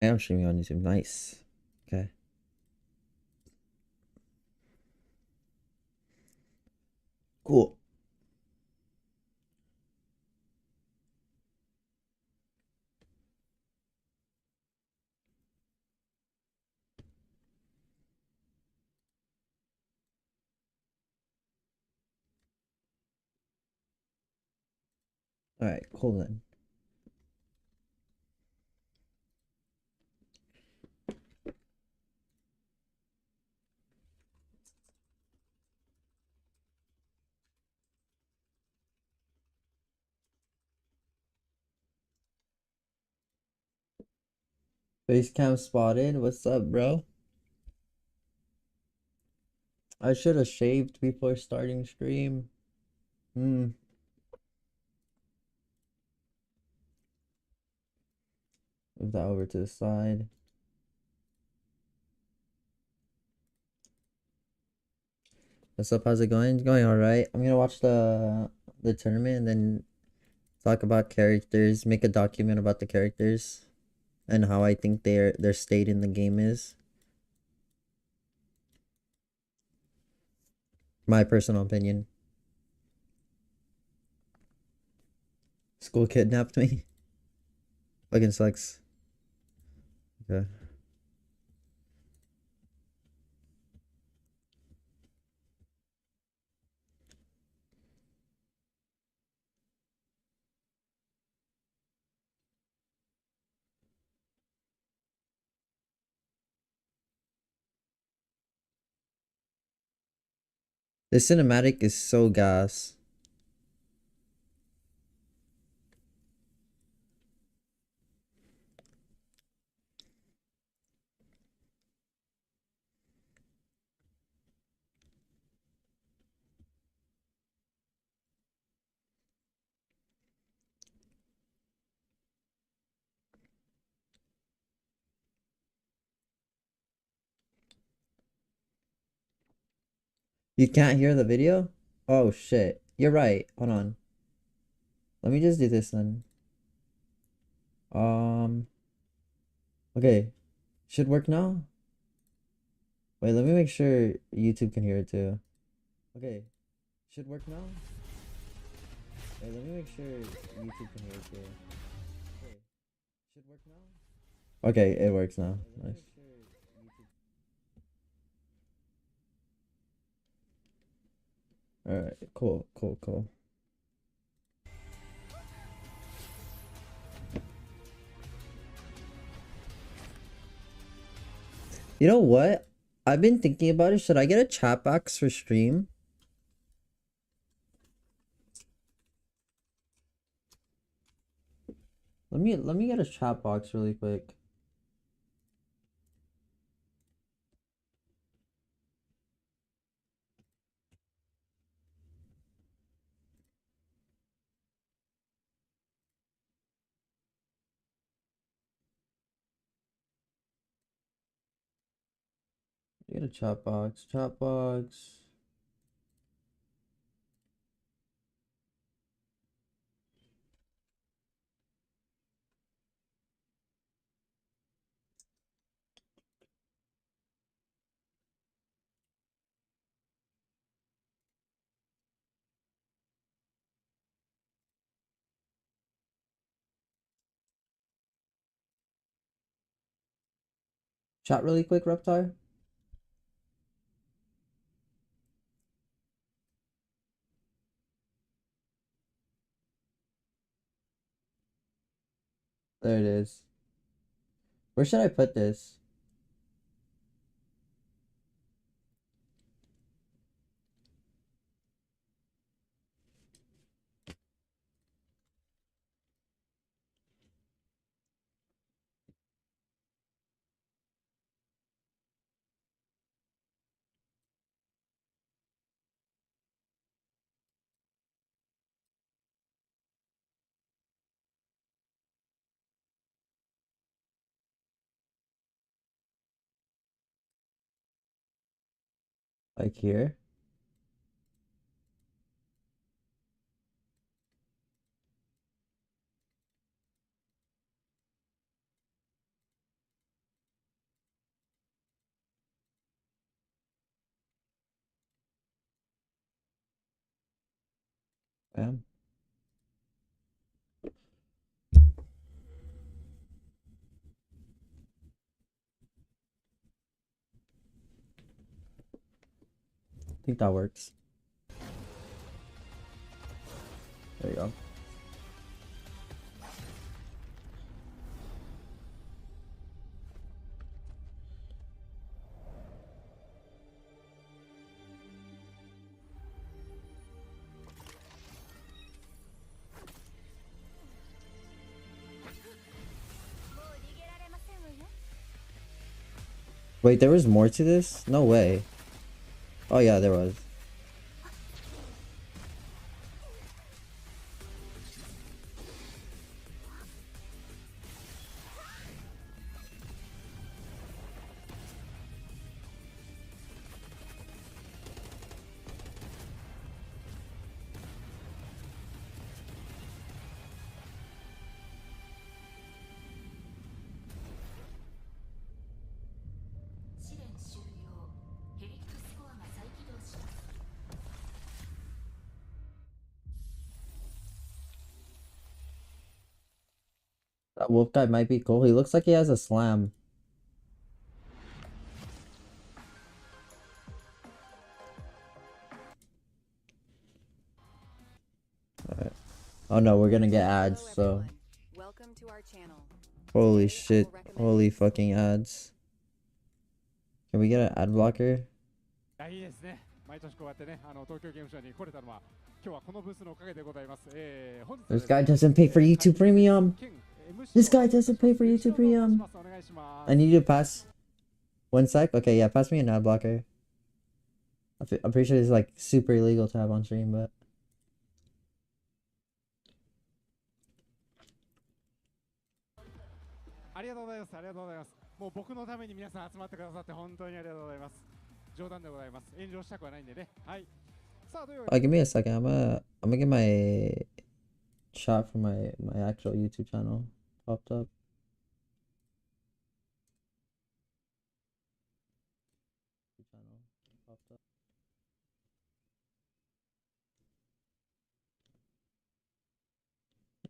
I am streaming on YouTube. Nice. Okay. Cool. All right. Cool then. Base cam spotted. What's up, bro? I should have shaved before starting stream. Hmm. Move that over to the side. What's up? How's it going? It's going all right. I'm gonna watch the tournament and then talk about characters. Make a document about the characters and how I think their state in the game is. My personal opinion. School kidnapped me. Fucking sucks. Okay. The cinematic is so gas. You can't hear the video? Oh shit. You're right. Hold on. Let me just do this then. Um, okay. Should work now? Wait, let me make sure YouTube can hear it too. Okay. Should work now? Wait, let me make sure YouTube can hear it too. Okay. Should work now? Okay, it works now. Nice. Alright, cool, cool, cool. You know what? I've been thinking about it. Should I get a chat box for stream? Let me get a chat box really quick. Get a chat box. Chat box. Chat really quick, Reptar. There it is. Where should I put this? Like here? am. I think that works. There you go. Wait, there was more to this? No way. Oh yeah, there was. That wolf guy might be cool. He looks like he has a slam. Alright. Oh no, we're gonna get ads, so. Welcome to our channel. Holy shit. Holy fucking ads. Can we get an ad blocker? This guy doesn't pay for YouTube Premium. This guy doesn't pay for YouTube Premium. I need you to pass 1 sec. Okay, yeah, pass me an ad blocker. I'm pretty sure it's like super illegal to have on stream, but. Oh, give me a second. I'm gonna get my shot from my actual YouTube channel popped up.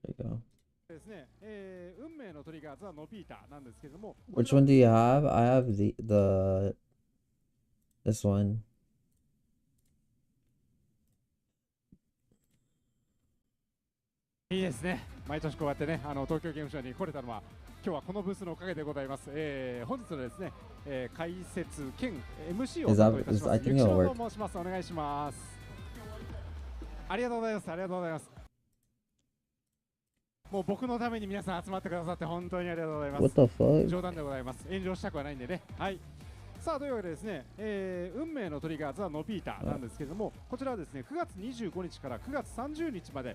There you go. Which one do you have? I have this one. Is that I think it'll work. What the fuck? さあというわけでですね、運命のトリガーズはノビータなんですけれども、こちらはですね9月25日から9月30日まで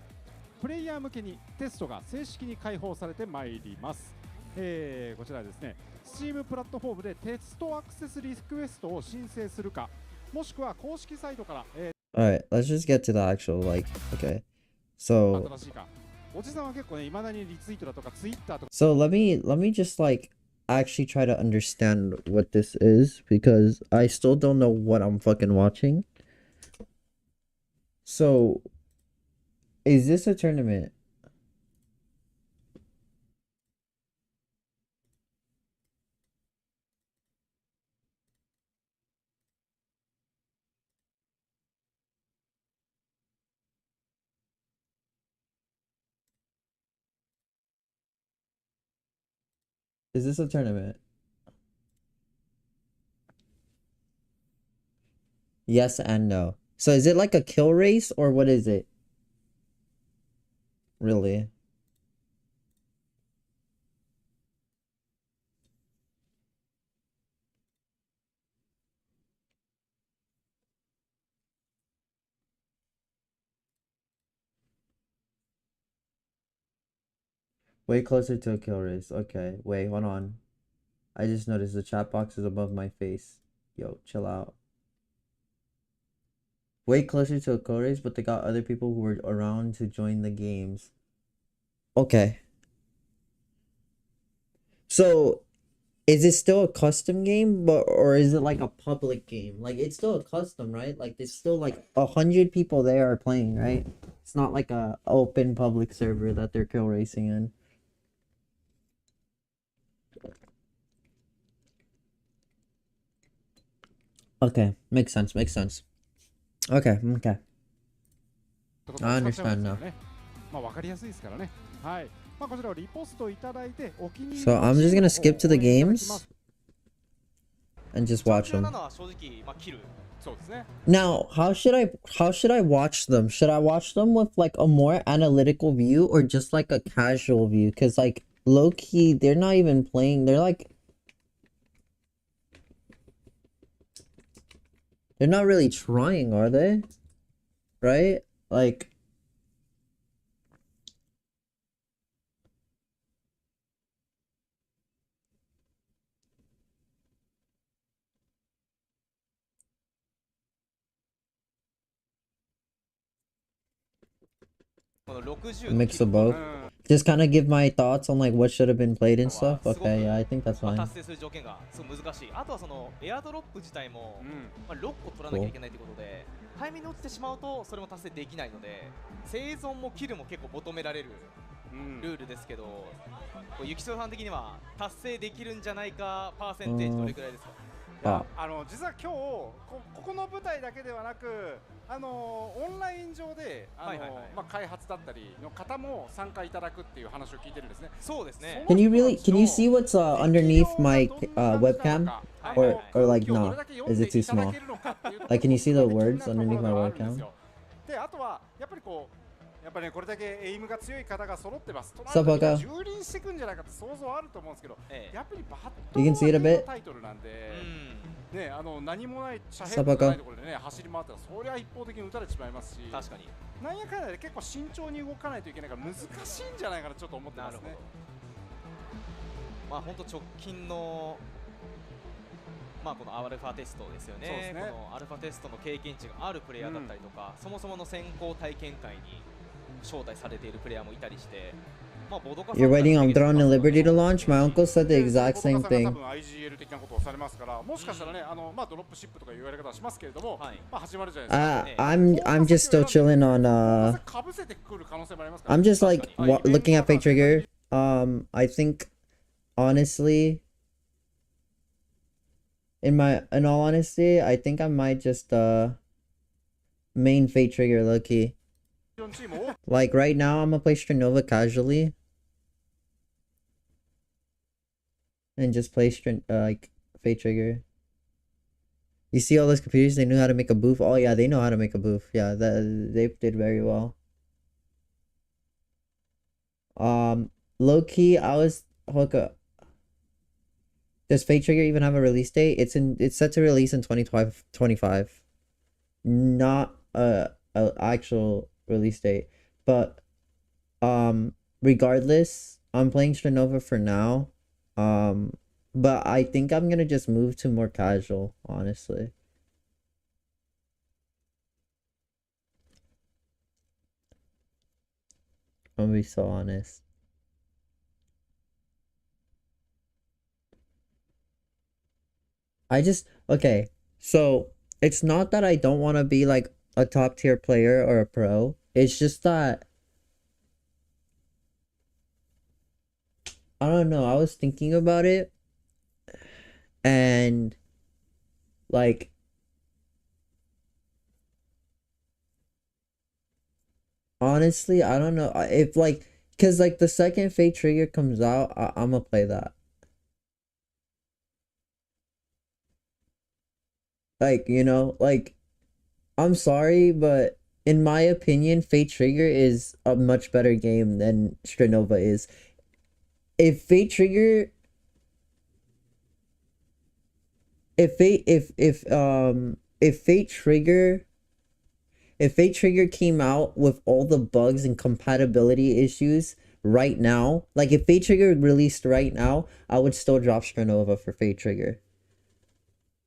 プレイヤー向けにテストが正式に開放されてまいります。こちらですね Steam プラットフォームでテストアクセスリクエストを申請するか、もしくは公式サイトから、Alright, let's just get to the actual, like, okay. So, 新しいか。おじさんは結構ね、未だにリツイートだとかツイッターとか。 so let me just like actually try to understand what this is, because I still don't know what I'm fucking watching. So, is this a tournament? Is this a tournament? Yes and no. So is it like a kill race or what is it? Really? Way closer to a kill race. Okay, wait, hold on. I just noticed the chat box is above my face. Yo, chill out. Way closer to a kill race, but they got other people who were around to join the games. Okay. So, is it still a custom game, or is it like a public game? Like, it's still a custom, right? Like, there's still like 100 people there are playing, right? It's not like a open public server that they're kill racing in. Okay, makes sense, makes sense. Okay, okay. ってことを使っちゃうんですよ I understand ね。まあ分かりやすいですからね。はい。まあこちらをリポストいただいてお気に入り So の I'm チ just ーム gonna の skip to the 方を応援いただきま games す and just 一番 watch 重要な them. のは正直、まあ、切る。そうですね。 Now, how should I watch them? Should I watch them with like a more analytical view or just like a casual view? Cause like low key, they're not even playing. They're not really trying, are they? Right? Like, a mix of both. うん。 Just kind of give my thoughts on like what should have been played and は stuff. すごく Okay, yeah, I think that's まあ fine. 達成する条件がすごく難しい。あとはそのエアドロップ自体も、うん。まあ、6個取らなきゃいけないということで、早めに落ちてしまうとそれも達成できないので、生存もキルも結構求められるうんルールですけど、こうゆきそさん的には達成できるんじゃないかパーセンテージどれくらいですか？いや実は今日ここの舞台だけではなくオンライン上でまあ開発だったりの方も参加いただくっていう話を聞いてるんですね。そうですね。 Can you see what's underneath my webcam? Or like not? Is it too small? Like, can you see the words underneath my webcam? で、あとはやっぱりこうやっぱりねこれだけエイムが強い方が揃ってます。サバカ蹂躙していくんじゃないかって想像あると思うんですけど、やっぱりバット You can see it a bit? タイトルなんで、ね何もない遮サバカ蔽物ないところでね走り回ったらそりゃ一方的に打たれてしまいますし、確かに。なんやかんやで結構慎重に動かないといけないから難しいんじゃないかなちょっと思ってますね。まあ本当直近のまあこのアルファテストですよね。そうですね。このアルファテストの経験値があるプレイヤーだったりとか、そもそもの先行体験会に招待されているプレイヤーもいたりして、まあボドカさん You're waiting on Throne and Liberty to launch? My uncle said the exact same 多 thing. 分 IGL 的なことをされますから、もしかしたらねまあドロップシップとかいう言われ方はしますけれども、まあ始まるじゃないですか。I'm just still chilling on I'm just like looking at FateTrigger. I think honestly, in all honesty, I think I might just main FateTrigger low key. Like right now, I'm gonna play Strinova casually and just play like FateTrigger. You see all those computers? They knew how to make a booth. Oh yeah, they know how to make a booth. Yeah, they did very well. Low key, I was Does FateTrigger even have a release date? It's set to release in 2025. Not a actual release date, but regardless, I'm playing Strinova for now. But I think I'm gonna just move to more casual, honestly. I'm gonna be so honest. Okay, so it's not that I don't want to be like a top tier player or a pro. It's just that I don't know. I was thinking about it and like honestly, I don't know if like because like the second FateTrigger comes out, I'm gonna play that. Like, you know, like I'm sorry, but in my opinion, FateTrigger is a much better game than Strinova is. If FateTrigger if FateTrigger came out with all the bugs and compatibility issues right now, like if FateTrigger released right now, I would still drop Strinova for FateTrigger.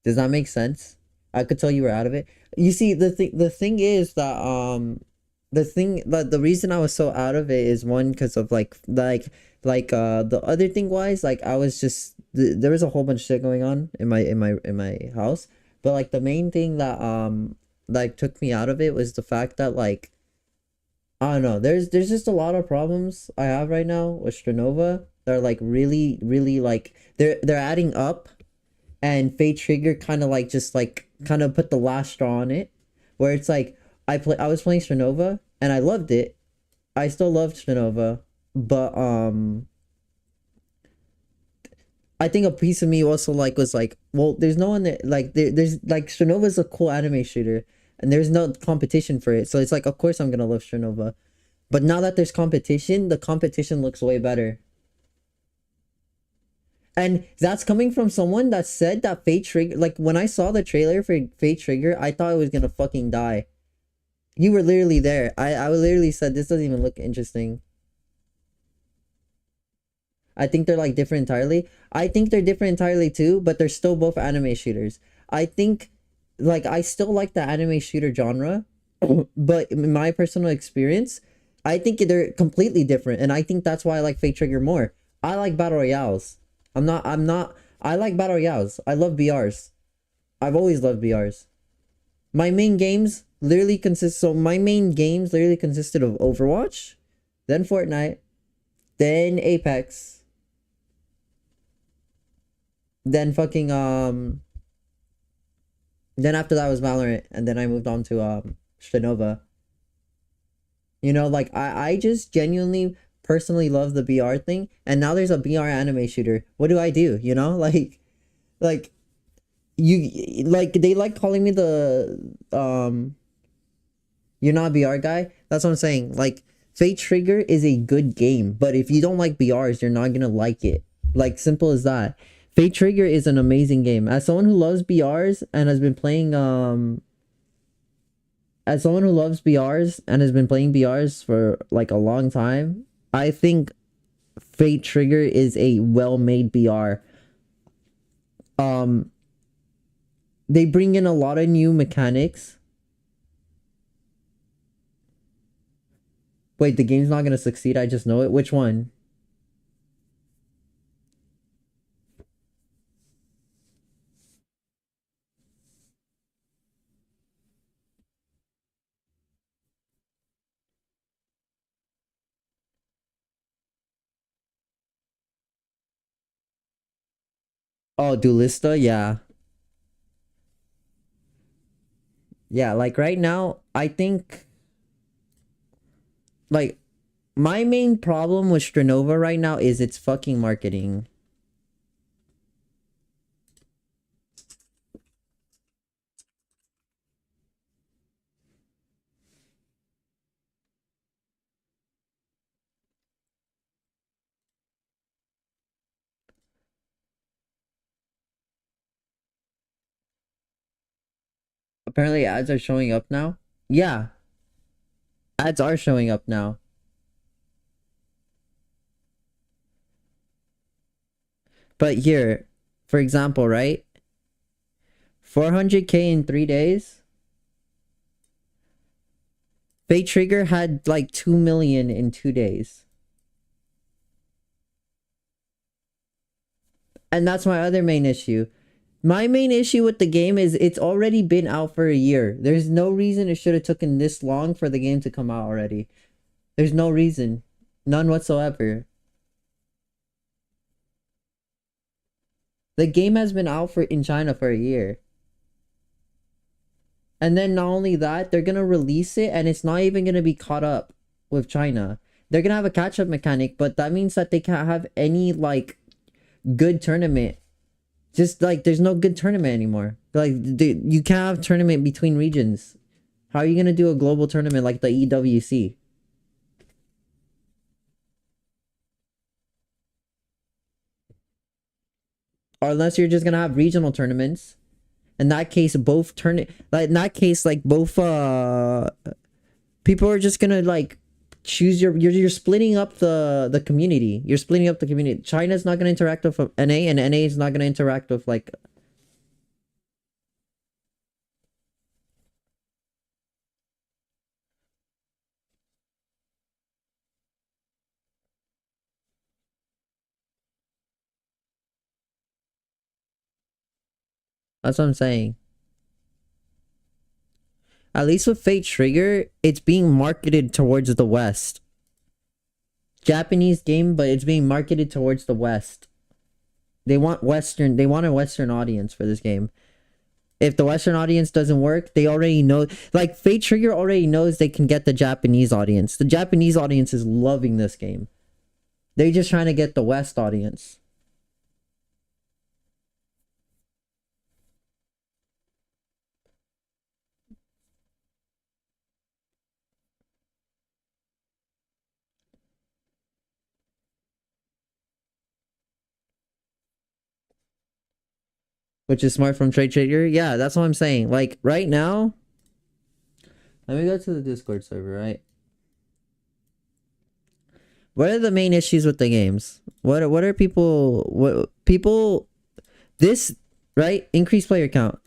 Does that make sense? I could tell you were out of it. You see, the thing is that the reason I was so out of it is one because of the other thing wise, like I was just there was a whole bunch of shit going on in my house, but like the main thing that like took me out of it was the fact that like I don't know. There's just a lot of problems I have right now with Stranova. They're like really like they're adding up, and FateTrigger kind of like just like kind of put the last straw on it, where it's like I was playing Stranova and I loved it. I still loved Stranova, but I think a piece of me also like was like, well, there's no one that like there's like Stranova's a cool anime shooter, and there's no competition for it, so it's like of course I'm gonna love Stranova. But now that there's competition, the competition looks way better. And that's coming from someone that said that FateTrigger, like when I saw the trailer for FateTrigger, I thought it was gonna fucking die. You were literally there. I literally said this doesn't even look interesting. I think they're like different entirely. I think they're different entirely too, but they're still both anime shooters. I think like I still like the anime shooter genre, but in my personal experience, I think they're completely different, and I think that's why I like Fate Trigger more. I like battle royales. I'm not I like battle royales. I love BRs. I've always loved BRs. My main games literally my main games literally consisted of Overwatch, then Fortnite, then Apex, then fucking then after that was Valorant, and then I moved on to Shinova. You know, like I just genuinely personally love the BR thing, and now there's a BR anime shooter. What do I do? You know, like you like they like calling me the you're not a BR guy. That's what I'm saying. Like Fate Trigger is a good game, but if you don't like BRs, you're not gonna like it. Like simple as that. Fate Trigger is an amazing game. As someone who loves BRs and has been playing as someone who loves BRs and has been playing BRs for like a long time, I think Fate Trigger is a well-made BR. Um they bring in a lot of new mechanics. Wait, the game's not gonna succeed, I just know it. Which one? Oh, Duelista, yeah. Yeah, like right now, I think like my main problem with Stranova right now is its fucking marketing. Apparently ads are showing up now. Yeah, ads are showing up now. But here, for example, right? 400K in 3 days. Fate Trigger had like 2 million in 2 days. And that's my other main issue. My main issue with the game is it's already been out for a year. There's no reason it should have taken this long for the game to come out already. There's no reason. None whatsoever. The game has been out for in China for a year. And then not only that, they're gonna release it and it's not even gonna be caught up with China. They're gonna have a catch-up mechanic, but that means that they can't have any like good tournament. Just like there's no good tournament anymore. Like dude, you can't have tournament between regions. How are you gonna do a global tournament like the EWC? Or unless you're just gonna have regional tournaments. In that case, like in that case, like both people are just gonna like choose you're splitting up the community. You're splitting up the community. China's not gonna interact with NA, and NA is not gonna interact with like. That's what I'm saying. At least with FateTrigger, it's being marketed towards the West. Japanese game, but it's being marketed towards the West. They want a Western audience for this game. If the Western audience doesn't work, they already know. Like, FateTrigger already knows they can get the Japanese audience. The Japanese audience is loving this game. They're just trying to get the West audience. Which is smart from FateTrigger. Yeah, that's what I'm saying. Like, right now, let me go to the Discord server, right? What are the main issues with the games? What are people this, right? Increase player count.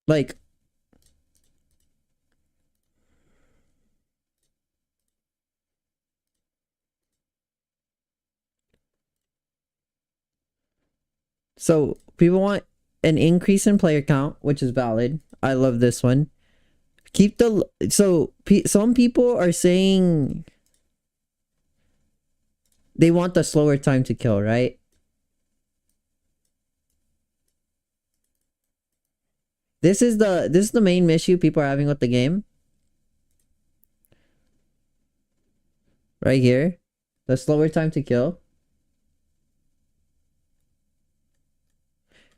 Like, so people want an increase in player count, which is valid. I love this one. Keep the some people are saying they want the slower time to kill, right? This is the main issue people are having with the game. Right here. The slower time to kill.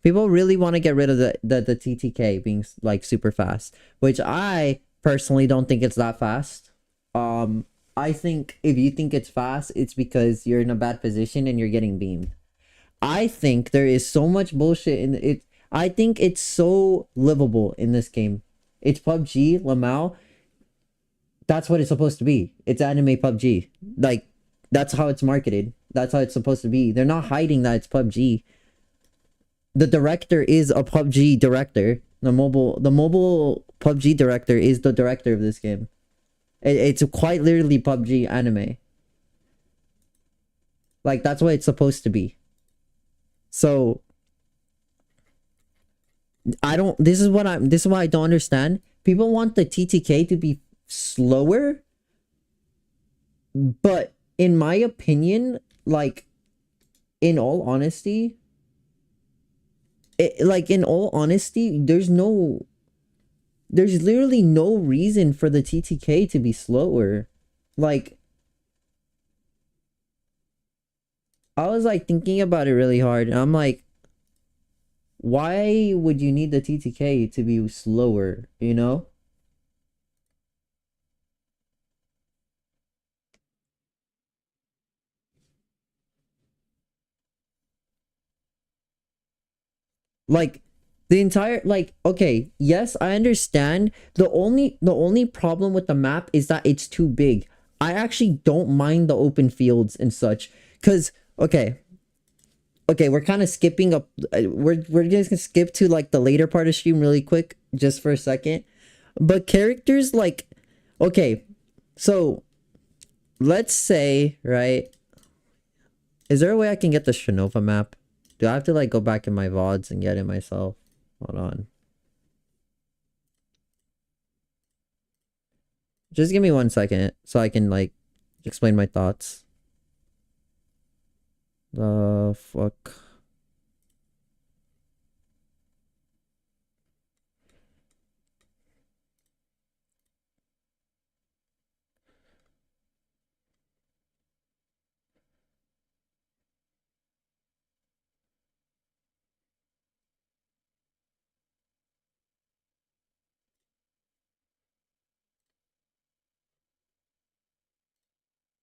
People really want to get rid of the TTK being like super fast, which I personally don't think it's that fast. I think if you think it's fast, it's because you're in a bad position and you're getting beamed. I think there is so much bullshit in it. I think it's so livable in this game. It's PUBG, Lamau. That's what it's supposed to be. It's anime PUBG. Like, that's how it's marketed. That's how it's supposed to be. They're not hiding that it's PUBG. The director is a PUBG director. The mobile PUBG director is the director of this game. It's quite literally PUBG anime. Like, that's what it's supposed to be. So this is what I don't understand. People want the TTK to be slower, but in my opinion, like, in all honesty, there's literally no reason for the TTK to be slower. Like, I was like thinking about it really hard, and I'm like, why would you need the TTK to be slower, you know? Like, the entire, like, okay, yes, I understand. The only problem with the map is that it's too big. I actually don't mind the open fields and such, because okay, we're kind of skipping up. We're just gonna skip to like the later part of stream really quick, just for a second. But characters, like, okay, so let's say, right? Is there a way I can get the Shinova map? Do I have to like go back in my VODs and get it myself? Hold on. Just give me 1 second so I can like explain my thoughts. The fuck.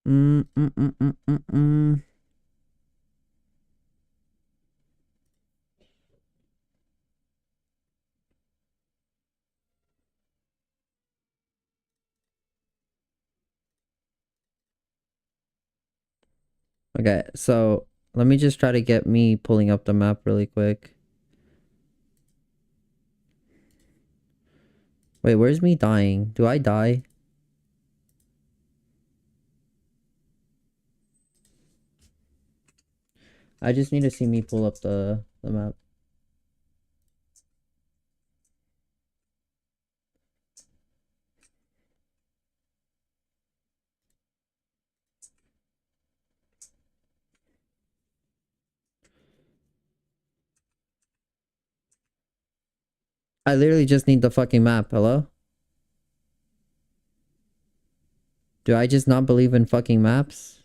Mm, mm, mm, mm, mm, mm. Okay, so let me just try to get me pulling up the map really quick. Wait, where's me dying? Do I die? I just need to see me pull up the map. I literally just need the fucking map. Hello? Do I just not believe in fucking maps?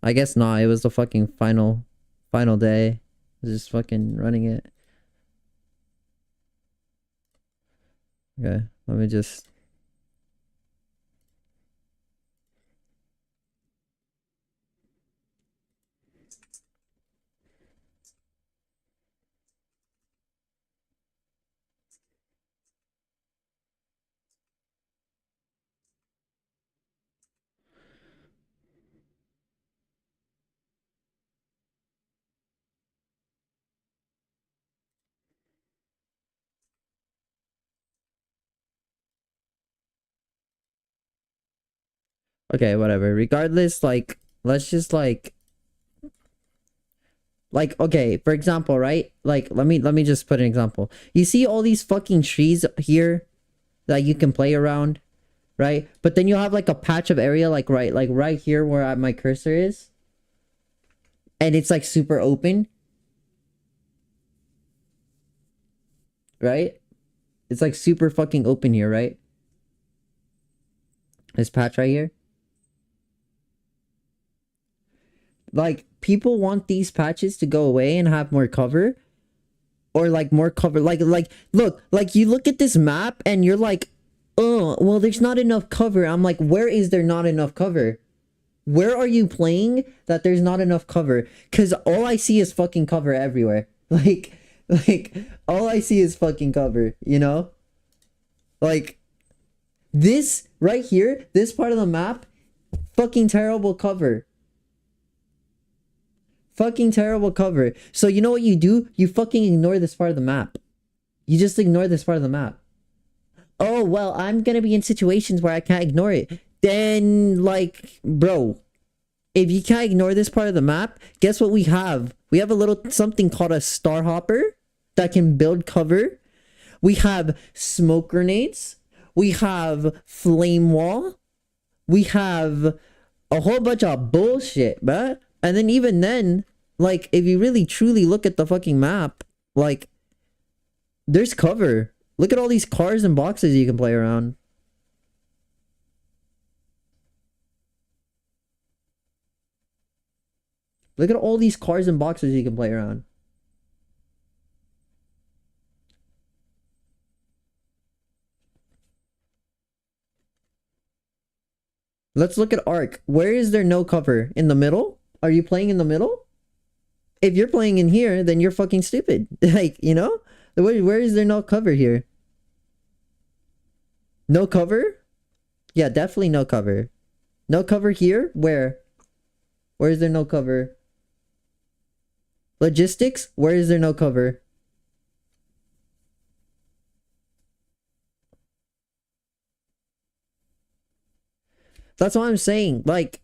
I guess not. It was the fucking final day. I was just fucking running it. Okay, let me just... Okay, whatever. Regardless, like, let's just like, okay, for example, right? Like, let me just put an example. You see all these fucking trees here that you can play around, right? But then you have like a patch of area, like right here where my cursor is, and it's like super open, right? It's like super fucking open here, right? This patch right here. Like, people want these patches to go away and have more cover. Or, like, more cover. Like, look. Like, you look at this map and you're like, oh, well, there's not enough cover. I'm like, where is there not enough cover? Where are you playing that there's not enough cover? Because all I see is fucking cover everywhere. Like, all I see is fucking cover, you know? Like, this right here, this part of the map, fucking terrible cover. Fucking terrible cover. So you know what you do? You fucking ignore this part of the map. You just ignore this part of the map. Oh, well, I'm gonna be in situations where I can't ignore it. Then, like, bro, if you can't ignore this part of the map, guess what we have? We have a little something called a star hopper that can build cover. We have smoke grenades. We have flame wall. We have a whole bunch of bullshit, bruh. And then even then, like, if you really truly look at the fucking map, like, there's cover. Look at all these cars and boxes you can play around. Look at all these cars and boxes you can play around. Let's look at Arc. Where is there no cover? In the middle? Are you playing in the middle? If you're playing in here, then you're fucking stupid. Like, you know? Where is there no cover here? No cover? Yeah, definitely no cover. No cover here? Where? Where is there no cover? Logistics? Where is there no cover? That's what I'm saying. Like,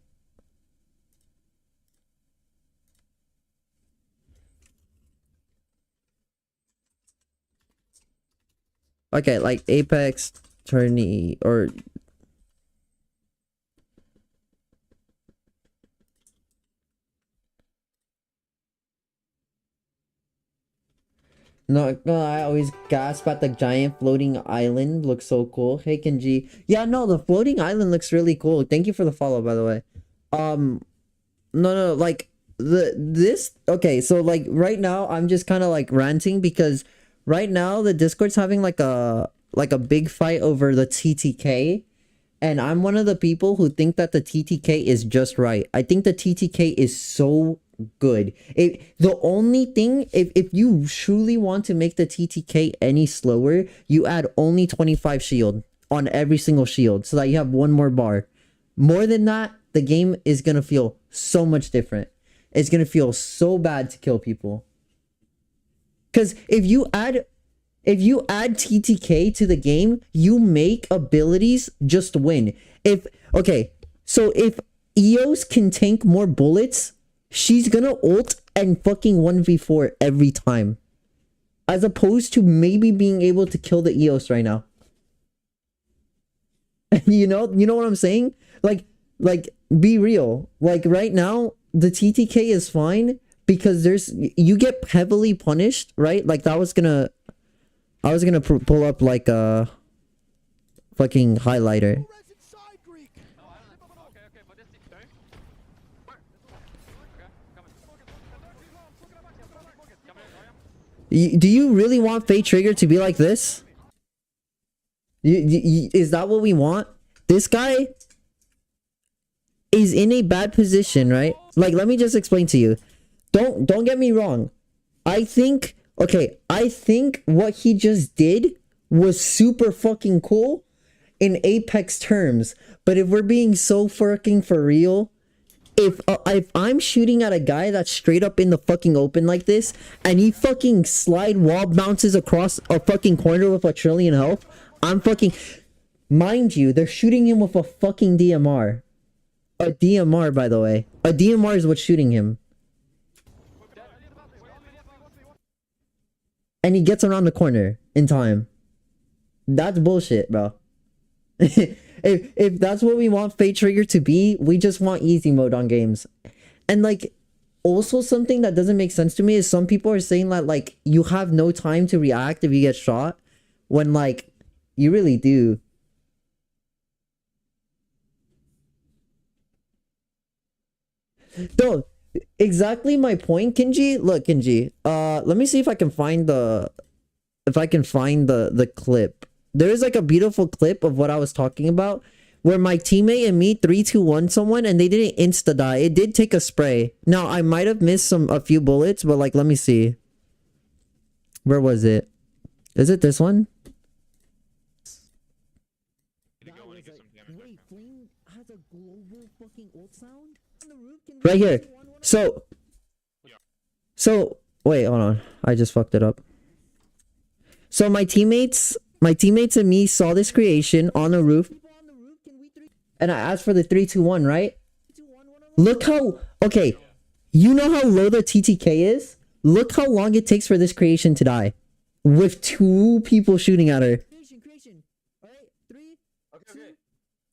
okay, like Apex tourney or no, I always gasp at the giant floating island. Looks so cool. Hey Kenji. Yeah, no, the floating island looks really cool. Thank you for the follow, by the way. No, like this okay, so like right now I'm just kind of like ranting because right now the Discord's having like a big fight over the TTK. And I'm one of the people who think that the TTK is just right. I think the TTK is so good. The only thing, if you truly want to make the TTK any slower, you add only 25 shield on every single shield so that you have one more bar. More than that, the game is going to feel so much different. It's going to feel so bad to kill people. Because if you add If you add TTK to the game, you make abilities just win. Okay, so if Eos can tank more bullets, she's gonna ult and fucking 1v4 every time. As opposed to maybe being able to kill the Eos right now. You know what I'm saying? Like, be real. Like, right now, the TTK is fine because you get heavily punished, right? Like, I was gonna pull up like a fucking highlighter. Do you really want FateTrigger to be like this? Is that what we want? This guy is in a bad position, right? Like, let me just explain to you. Don't get me wrong. I think what he just did was super fucking cool in Apex terms. But if we're being so fucking for real, if I'm shooting at a guy that's straight up in the fucking open like this, and he fucking slide wall bounces across a fucking corner with a trillion health, I'm fucking... Mind you, they're shooting him with a fucking DMR. A DMR, by the way. A DMR is what's shooting him. And he gets around the corner in time. That's bullshit, bro. If that's what we want FateTrigger to be, we just want easy mode on games. And like, also something that doesn't make sense to me is some people are saying that like you have no time to react if you get shot, when like you really do. No, exactly my point, Kinji. Look, Kinji. Let me see if I can find the clip. There is like a beautiful clip of what I was talking about, where my teammate and me 3-2-1 someone and they didn't insta die. It did take a spray. Now I might have missed a few bullets, but like let me see. Where was it? Is it this one? Right here. So wait, hold on. I just fucked it up. So my teammates and me saw this creation on the roof, and I asked for the 3-2-1, right? Look how, okay, you know how low the TTK is? Look how long it takes for this creation to die with 2 people shooting at her. All right, 3, 2,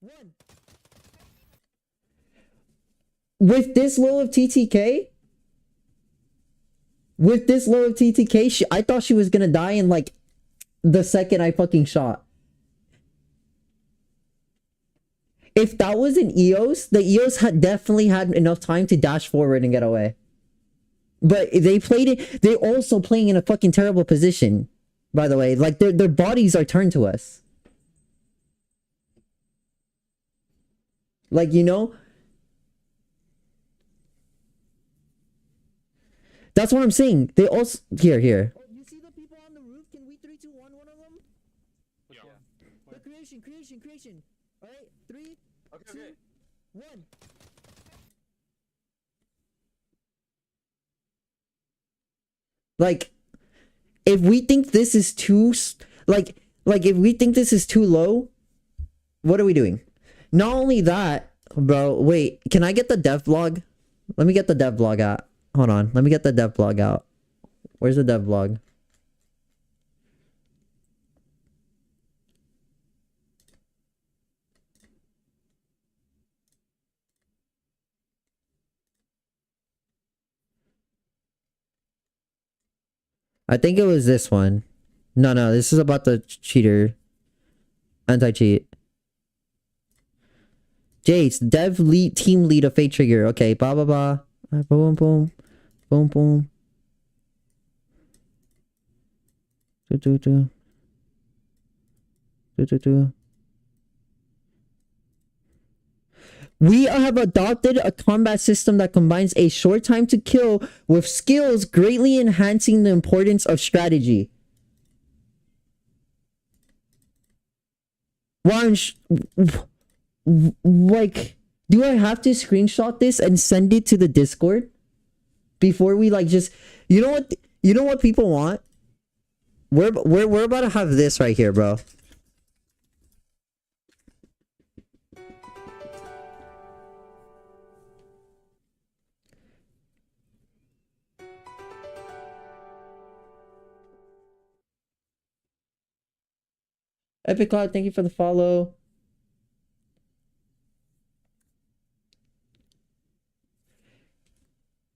1. With this low of TTK, I thought she was gonna die in like the second I fucking shot. If that was an EOS, the EOS had definitely had enough time to dash forward and get away. But they played it. They're also playing in a fucking terrible position, by the way. Like, their bodies are turned to us. Like, you know? That's what I'm saying. They also... Here. You see the people on the roof? Can we 3-2-1 one of them? Yeah. The creation. Alright, 3, 2, 1. Like, if we think this is too... Like, if we think this is too low, what are we doing? Not only that, bro, wait, can I get the dev vlog? Let me get the dev vlog out. Hold on, let me get the dev vlog out. Where's the dev vlog? I think it was this one. No, this is about the cheater. Anti-cheat. Jace, dev lead, team lead of FateTrigger. Okay, blah blah blah. Boom. Do. We have adopted a combat system that combines a short time to kill with skills, greatly enhancing the importance of strategy. Like, do I have to screenshot this and send it to the Discord before we like just... You know what people want? we're about to have this right here, bro. Epic Cloud, thank you for the follow.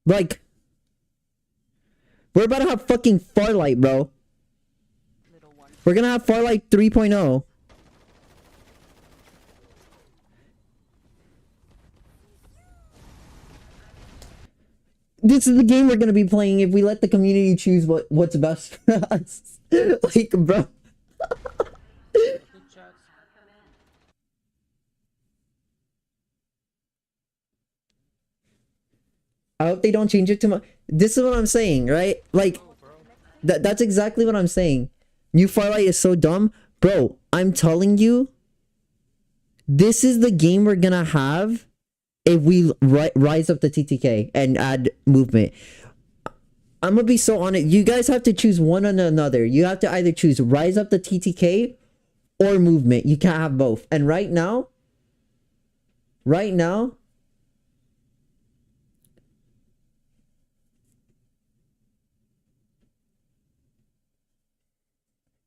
Like, we're about to have fucking Farlight, bro. We're gonna have Farlight 3.0. This is the game we're gonna be playing if we let the community choose what's best for us. Like, bro. I hope they don't change it too much. This is what I'm saying, right? Like, that's exactly what I'm saying. New Farlight is so dumb. Bro, I'm telling you, this is the game we're gonna have if we rise up the TTK and add movement. I'm gonna be so honest. You guys have to choose one or another. You have to either choose rise up the TTK or movement. You can't have both. And right now,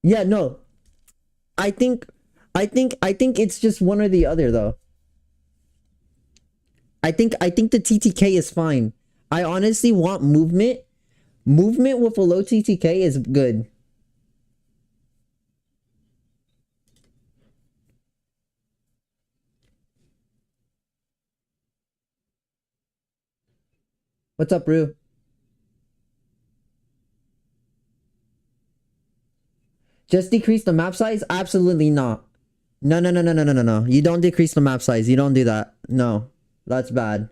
yeah, no. I think it's just one or the other though. I think the TTK is fine. I honestly want movement. Movement with a low TTK is good. What's up, Rue? Just decrease the map size? Absolutely not. No. You don't decrease the map size. You don't do that. No. That's bad.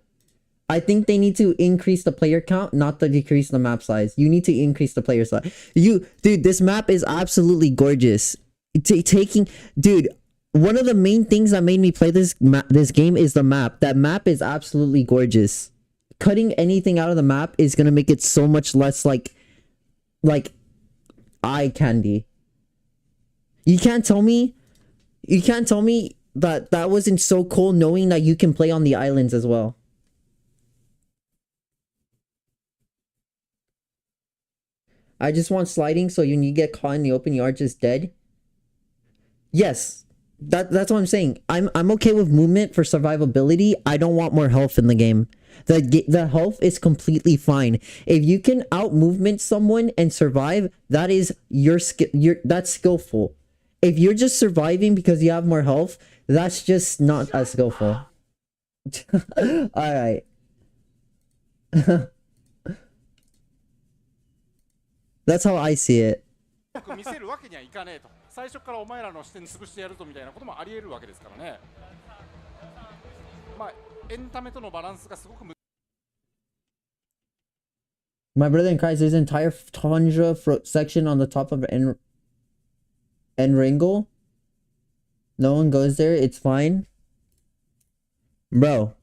I think they need to increase the player count, not to decrease the map size. You need to increase the player size. Dude, this map is absolutely gorgeous. Dude, one of the main things that made me play this game is the map. That map is absolutely gorgeous. Cutting anything out of the map is gonna make it so much less like eye candy. You can't tell me that that wasn't so cool knowing that you can play on the islands as well. I just want sliding so when you get caught in the open, you are just dead. Yes. That's what I'm saying. I'm okay with movement for survivability. I don't want more health in the game. The health is completely fine. If you can out movement someone and survive, that is that's skillful. If you're just surviving because you have more health, that's just not as skillful. Alright. That's how I see it. 見せるわけにはいかねえと。最初からお前らの視点潰してやるとみたいなこともあり得るわけですからね。まあエンタメとのバランスがすごく My brother in Christ, there's an entire tundra section on the top of Enringle. No one goes there. It's fine. Bro.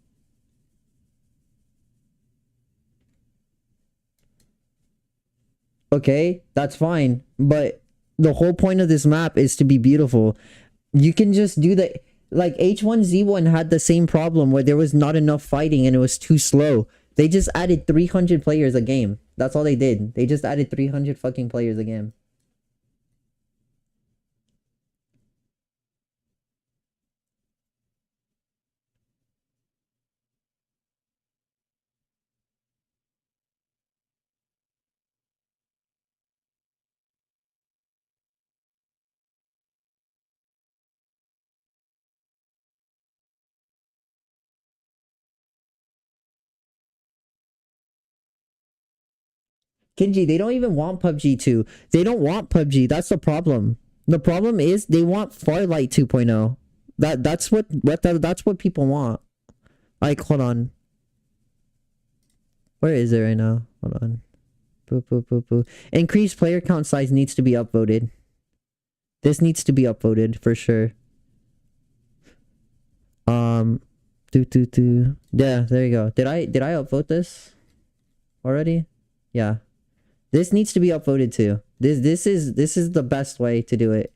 Okay, that's fine. But the whole point of this map is to be beautiful. You can just do the... Like, H1Z1 had the same problem where there was not enough fighting and it was too slow. They just added 300 players a game. That's all they did. They just added 300 fucking players a game. Kenji, they don't even want PUBG 2. They don't want PUBG. That's the problem. The problem is they want Farlight 2.0. That's what people want. Like, hold on. Where is it right now? Hold on. Boo. Increased player count size needs to be upvoted. This needs to be upvoted for sure. Yeah, there you go. Did I upvote this already? Yeah. This needs to be upvoted too. This is the best way to do it.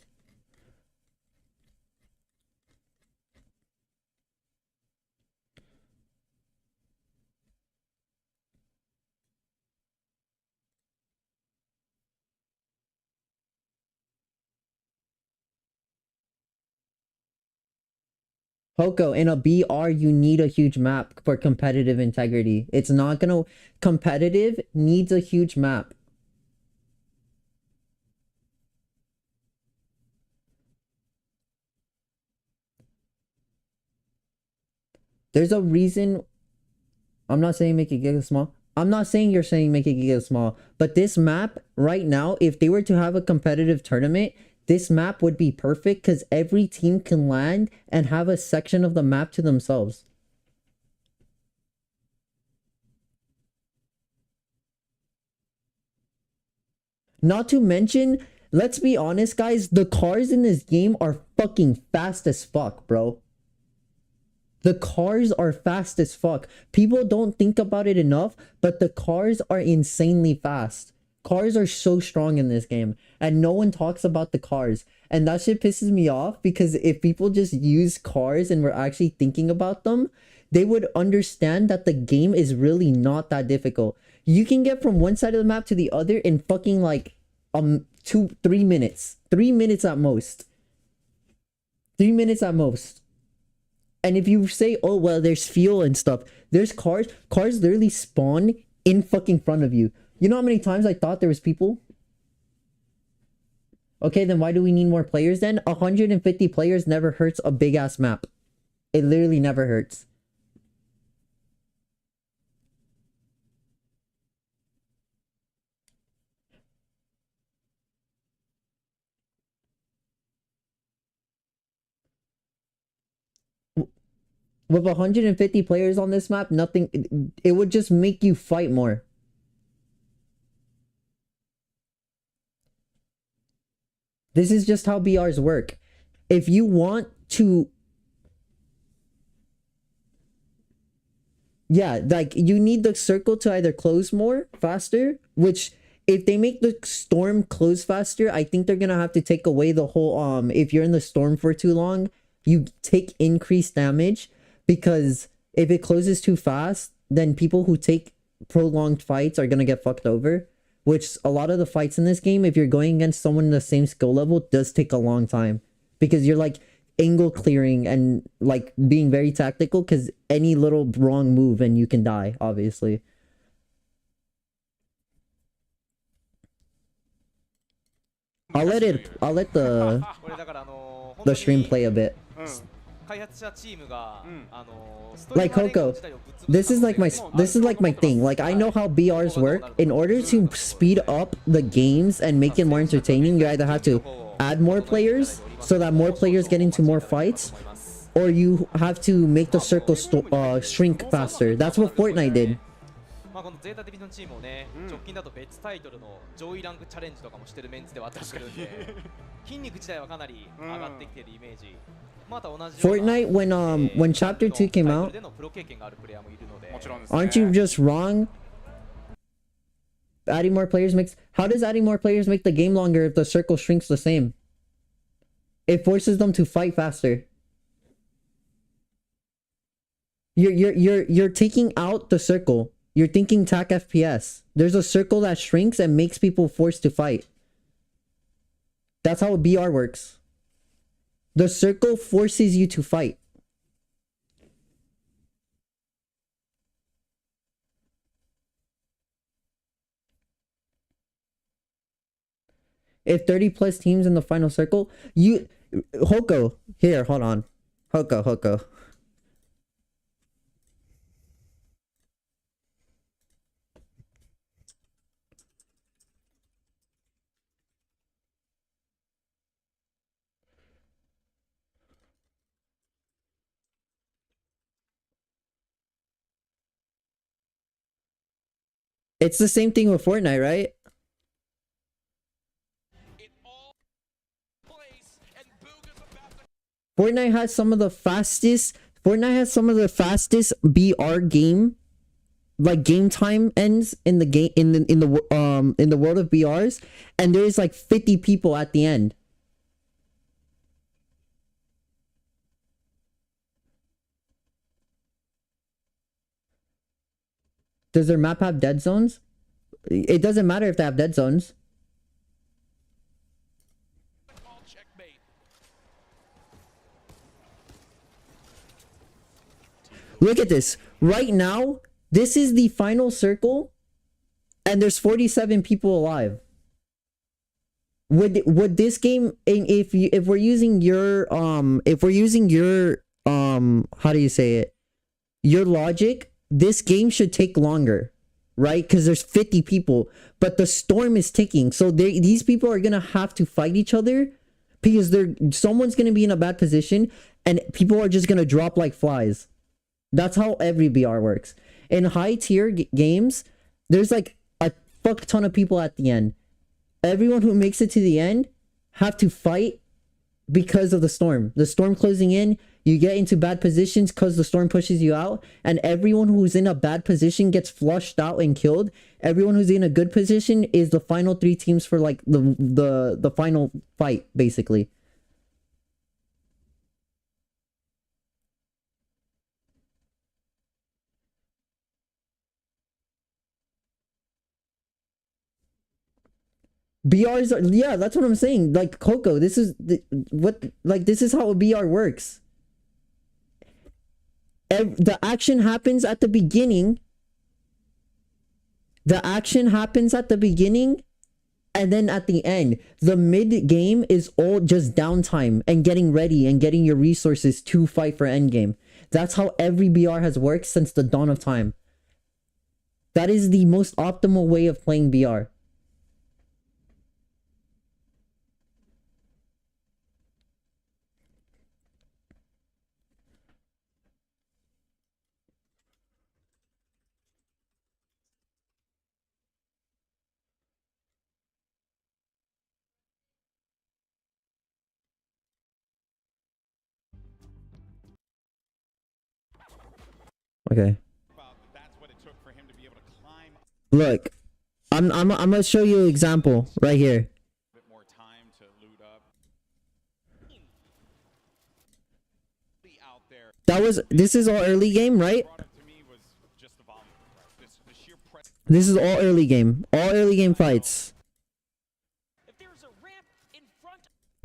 Hoko, in a BR, you need a huge map for competitive integrity. It's not gonna... Competitive needs a huge map. There's a reason... I'm not saying make it giga small. I'm not saying you're saying make it giga small. But this map, right now, if they were to have a competitive tournament... This map would be perfect because every team can land and have a section of the map to themselves. Not to mention, let's be honest, guys, the cars in this game are fucking fast as fuck, bro. The cars are fast as fuck. People don't think about it enough, but the cars are insanely fast. Cars are so strong in this game, and no one talks about the cars. And that shit pisses me off, because if people just use cars and were actually thinking about them, they would understand that the game is really not that difficult. You can get from one side of the map to the other in fucking like 3 minutes. 3 minutes at most. 3 minutes at most. And if you say, oh well, there's fuel and stuff, there's cars literally spawn in fucking front of you. You know how many times I thought there was people? Okay, then why do we need more players then? 150 players never hurts a big ass map. It literally never hurts. With 150 players on this map, nothing... It would just make you fight more. This is just how BRs work. If you want to... Yeah, like, you need the circle to either close more, faster, which... If they make the storm close faster, I think they're gonna have to take away the whole... If you're in the storm for too long, you take increased damage. Because if it closes too fast, then people who take prolonged fights are gonna get fucked over. Which a lot of the fights in this game, if you're going against someone in the same skill level, does take a long time. Because you're like angle clearing and like being very tactical, because any little wrong move and you can die, obviously. I'll let the stream play a bit. Like Hoko, this is like my thing. Like, I know how BRs work. In order to speed up the games and make it more entertaining, you either have to add more players so that more players get into more fights, or you have to make the circle shrink faster. That's what Fortnite did. このゼータディビジョンチームをね、直近だと別タイトルの上位ランクチャレンジとかもしてるメンツではあったりするんで、筋肉自体はかなり上がってきてるイメージ。また同じ Fortnite, when Chapter 2 came out, aren't you just wrong? Adding more players makes... How does adding more players make the game longer if the circle shrinks the same? It forces them to fight faster. You're taking out the circle. You're thinking TAC FPS. There's a circle that shrinks and makes people forced to fight. That's how a BR works. The circle forces you to fight. If 30 plus teams in the final circle, you... Hoko, here, hold on. Hoko. It's the same thing with Fortnite, right? Fortnite has some of the fastest BR game like game time ends in the game in the world of BRs, and there's like 50 people at the end. Does their map have dead zones? It doesn't matter if they have dead zones. Look at this. Right now, this is the final circle, and there's 47 people alive. Would this game, if we're using your how do you say it? Your logic, this game should take longer, right? Because there's 50 people, but the storm is ticking, so these people are gonna have to fight each other because someone's gonna be in a bad position, and people are just gonna drop like flies. That's how every BR works. In high tier games, there's like a fuck ton of people at the end. Everyone who makes it to the end have to fight because of the storm. The storm closing in, you get into bad positions because the storm pushes you out, and everyone who's in a bad position gets flushed out and killed. Everyone who's in a good position is the final 3 teams for like the final fight, basically. BRs are, yeah, that's what I'm saying. Like Coco, this is this is how a BR works. The action happens at the beginning. The action happens at the beginning, and then at the end. The mid game is all just downtime and getting ready and getting your resources to fight for endgame. That's how every BR has worked since the dawn of time. That is the most optimal way of playing BR. Okay. Look, I'm gonna show you an example right here. This is all early game, right? This is all early game. All early game fights.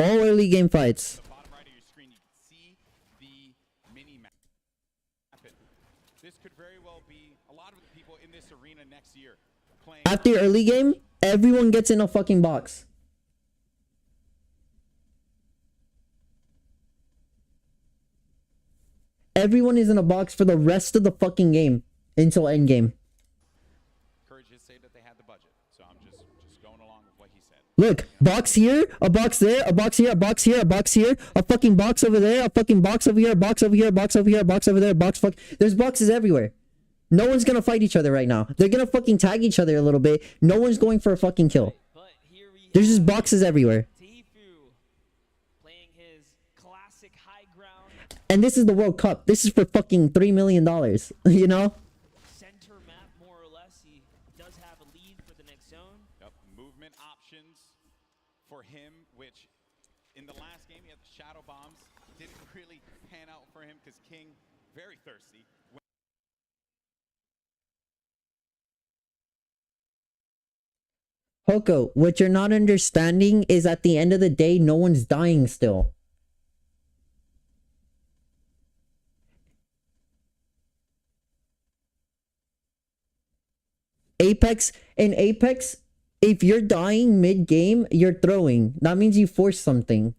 All early game fights. After early game, everyone gets in a fucking box. Everyone is in a box for the rest of the fucking game until end game. Look, box here, a box there, a box here, a box here, a box here, a fucking box over there, a fucking box over here, a box over here, a box over here, a box over there, box fuck. There's boxes everywhere. No one's gonna fight each other right now. They're gonna fucking tag each other a little bit. No one's going for a fucking kill. There's just boxes everywhere. And this is the World Cup. This is for fucking $3 million. You know? Center map, more or less. He does have a lead for the next zone. Yep, movement options for him, which in the last game he had the shadow bombs. Didn't really pan out for him because King very thirsty. Hoko, what you're not understanding is at the end of the day, no one's dying still. In Apex, if you're dying mid-game, you're throwing. That means you force something.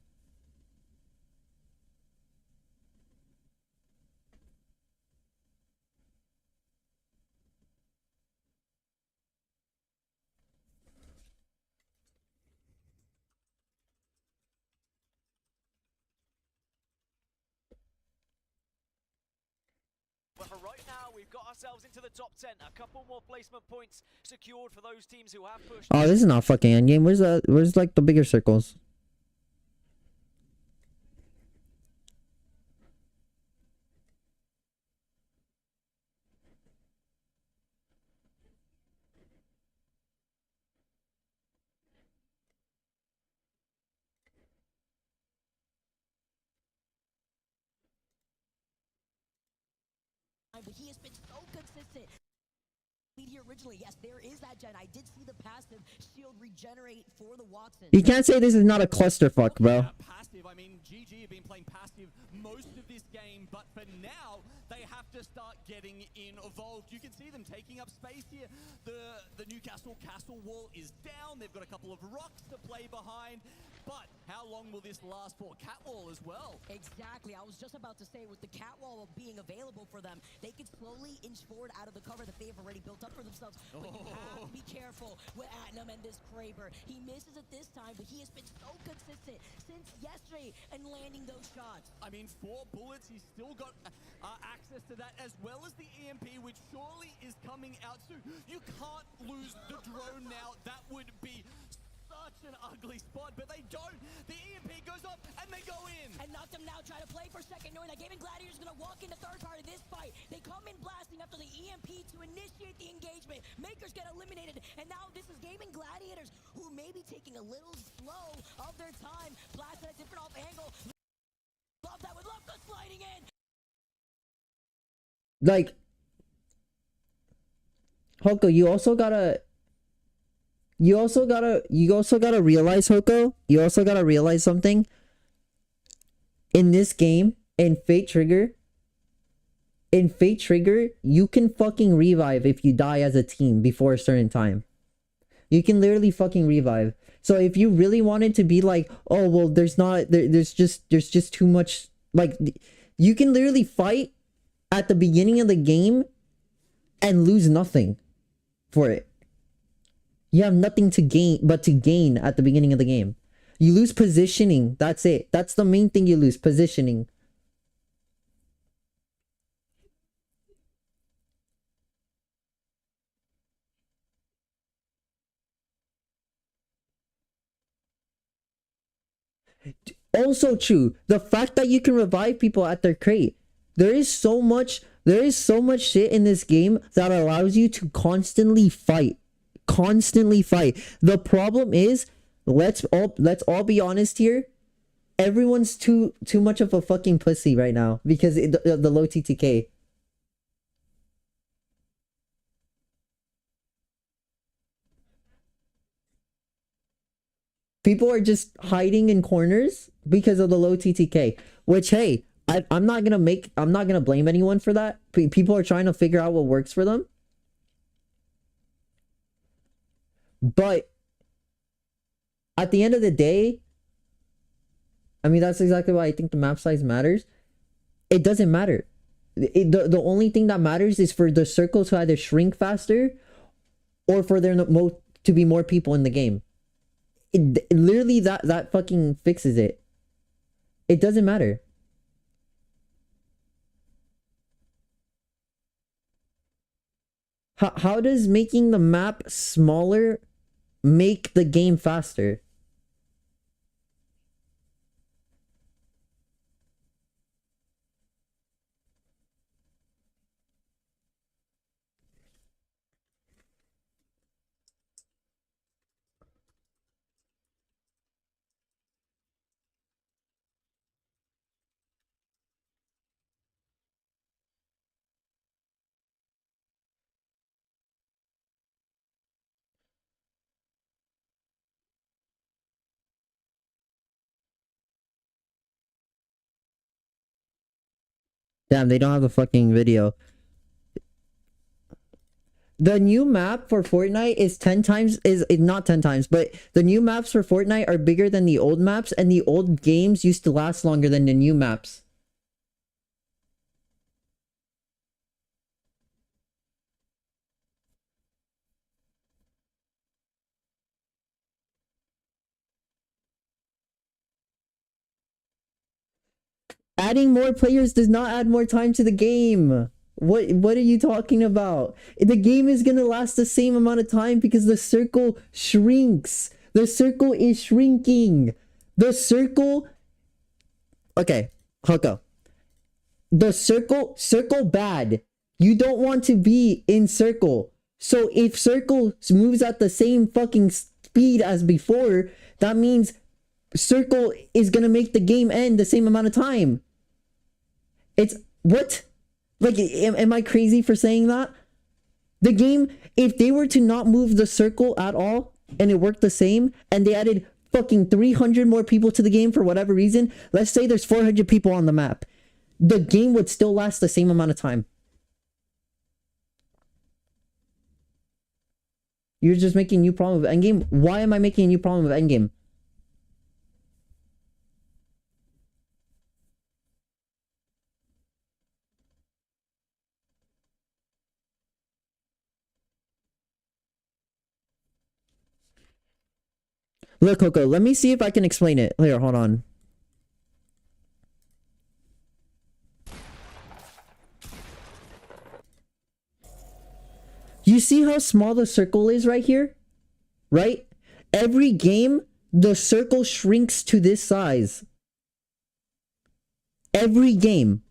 But for right now, we've got ourselves into the top 10. A couple more placement points secured for those teams who have pushed. Oh, this is not fucking endgame. Where's like the bigger circles? but he has been so consistent. Lead here originally, yes, there is that gen. I did see the passive shield regenerate for the Watson. You can't say this is not a clusterfuck, bro. Passive, I mean, GG have been playing passive most of this game, but for now, they have to start getting involved. You can see them taking up space here. The Newcastle castle wall is down. They've got a couple of rocks to play behind. But how long will this last for? Catwall as well. Exactly. I was just about to say, with the catwall being available for them, they could slowly inch forward out of the cover that they have already built up for themselves. But you have to be careful with Atnam and this Kraber. He misses it this time, but he has been so consistent since yesterday and landing those shots. I mean, 4 bullets. He's still got access to that, as well as the EMP, which surely is coming out soon. You can't lose the drone now. That would be such an ugly spot, but they don't. The EMP goes up and they go in. And Noctum now try to play for second, knowing that Gaming Gladiators is going to walk into third part of this fight. They come in blasting after the EMP to initiate the engagement. Makers get eliminated, and now this is Gaming Gladiators, who may be taking a little slow of their time. Blast at a different off angle. Love that with Loftus sliding in. Like, Hoko, you also gotta realize, Hoko, you also gotta realize something. In this game, in FateTrigger, you can fucking revive if you die as a team before a certain time. You can literally fucking revive. So if you really wanted to be like, oh well, there's just too much, like, you can literally fight at the beginning of the game and lose nothing for it. You have nothing to gain but to gain at the beginning of the game. You lose positioning. That's it. That's the main thing you lose, positioning. Also true, the fact that you can revive people at their crate. There is so much shit in this game that allows you to constantly fight. The problem is, let's all be honest here. Everyone's too much of a fucking pussy right now because the low TTK. People are just hiding in corners because of the low TTK. Which, hey, I'm not gonna blame anyone for that. People are trying to figure out what works for them. But at the end of the day, I mean, that's exactly why I think the map size matters. It doesn't matter. The only thing that matters is for the circle to either shrink faster or for there to be more people in the game. Literally, that fucking fixes it. It doesn't matter. How does making the map smaller make the game faster? Damn, they don't have a fucking video. The new map for Fortnite is 10 times, is not 10 times, but the new maps for Fortnite are bigger than the old maps, and the old games used to last longer than the new maps. Adding more players does not add more time to the game. What are you talking about? The game is gonna last the same amount of time because the circle shrinks. The circle is shrinking. The circle... Okay, Hoko. The circle bad. You don't want to be in circle. So if circle moves at the same fucking speed as before, that means circle is gonna make the game end the same amount of time. It's... What? Like, am I crazy for saying that? The game, if they were to not move the circle at all, and it worked the same, and they added fucking 300 more people to the game for whatever reason, let's say there's 400 people on the map, the game would still last the same amount of time. You're just making a new problem with endgame? Why am I making a new problem with endgame? Look, Coco, let me see if I can explain it. Here, hold on. You see how small the circle is right here? Right? Every game, the circle shrinks to this size. Every game.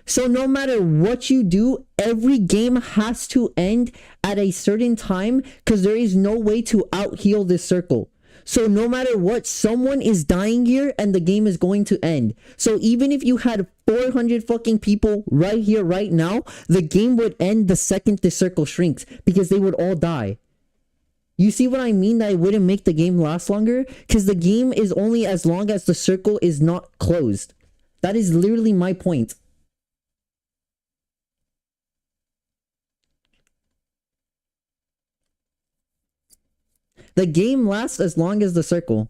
So no matter what you do, every game has to end at a certain time because there is no way to out-heal this circle. So no matter what, someone is dying here and the game is going to end. So even if you had 400 fucking people right here, right now, the game would end the second the circle shrinks because they would all die. You see what I mean? That it wouldn't make the game last longer? Because the game is only as long as the circle is not closed. That is literally my point. The game lasts as long as the circle.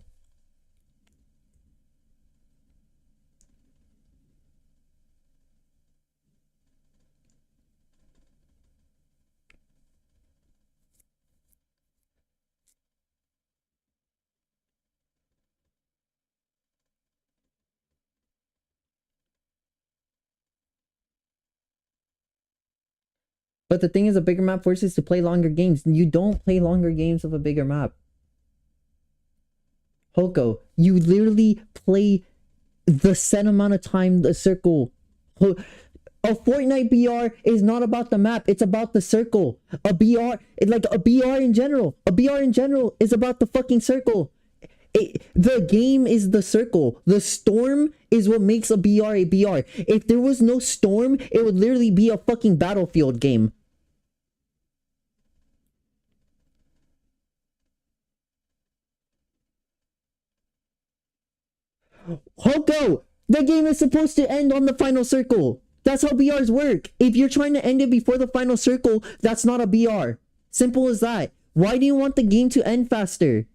But the thing is, a bigger map forces to play longer games. You don't play longer games of a bigger map. Hoko, you literally play the set amount of time the circle. A Fortnite BR is not about the map, it's about the circle. A BR, like a BR in general. A BR in general is about the fucking circle. The game is the circle. The storm is what makes a BR a BR. If there was no storm, it would literally be a fucking Battlefield game. Hoko! The game is supposed to end on the final circle. That's how BRs work. If you're trying to end it before the final circle, that's not a BR. Simple as that. Why do you want the game to end faster?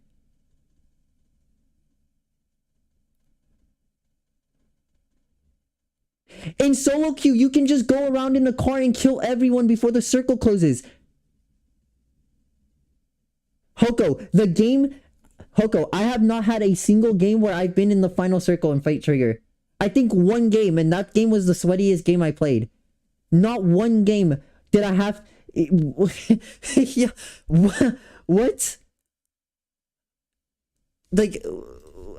In solo queue, you can just go around in a car and kill everyone before the circle closes. Hoko, the game... Hoko, I have not had a single game where I've been in the final circle in FateTrigger. I think one game, and that game was the sweatiest game I played. Not one game did I have... Yeah, what? Like,